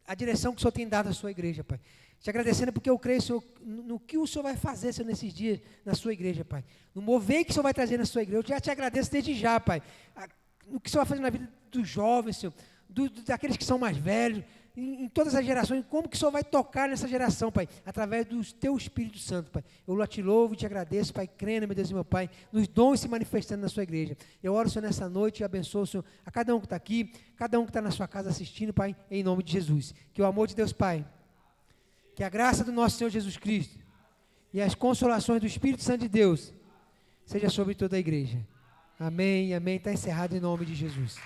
Speaker 2: a direção que o Senhor tem dado à sua igreja, Pai. Te agradecendo porque eu creio, Senhor, no que o Senhor vai fazer, Senhor, nesses dias na sua igreja, Pai. No mover que o Senhor vai trazer na sua igreja. Eu já te agradeço desde já, Pai. No que o Senhor vai fazer na vida dos jovens, Senhor. Daqueles que são mais velhos. Em todas as gerações, como que o Senhor vai tocar nessa geração, Pai? Através do Teu Espírito Santo, Pai. Eu te louvo e te agradeço, Pai, crendo, meu Deus e meu Pai, nos dons se manifestando na sua igreja. Eu oro, Senhor, nessa noite e abençoo, Senhor, a cada um que está aqui, cada um que está na sua casa assistindo, Pai, em nome de Jesus. Que o amor de Deus, Pai, que a graça do nosso Senhor Jesus Cristo e as consolações do Espírito Santo de Deus seja sobre toda a igreja. Amém, amém. Está encerrado em nome de Jesus.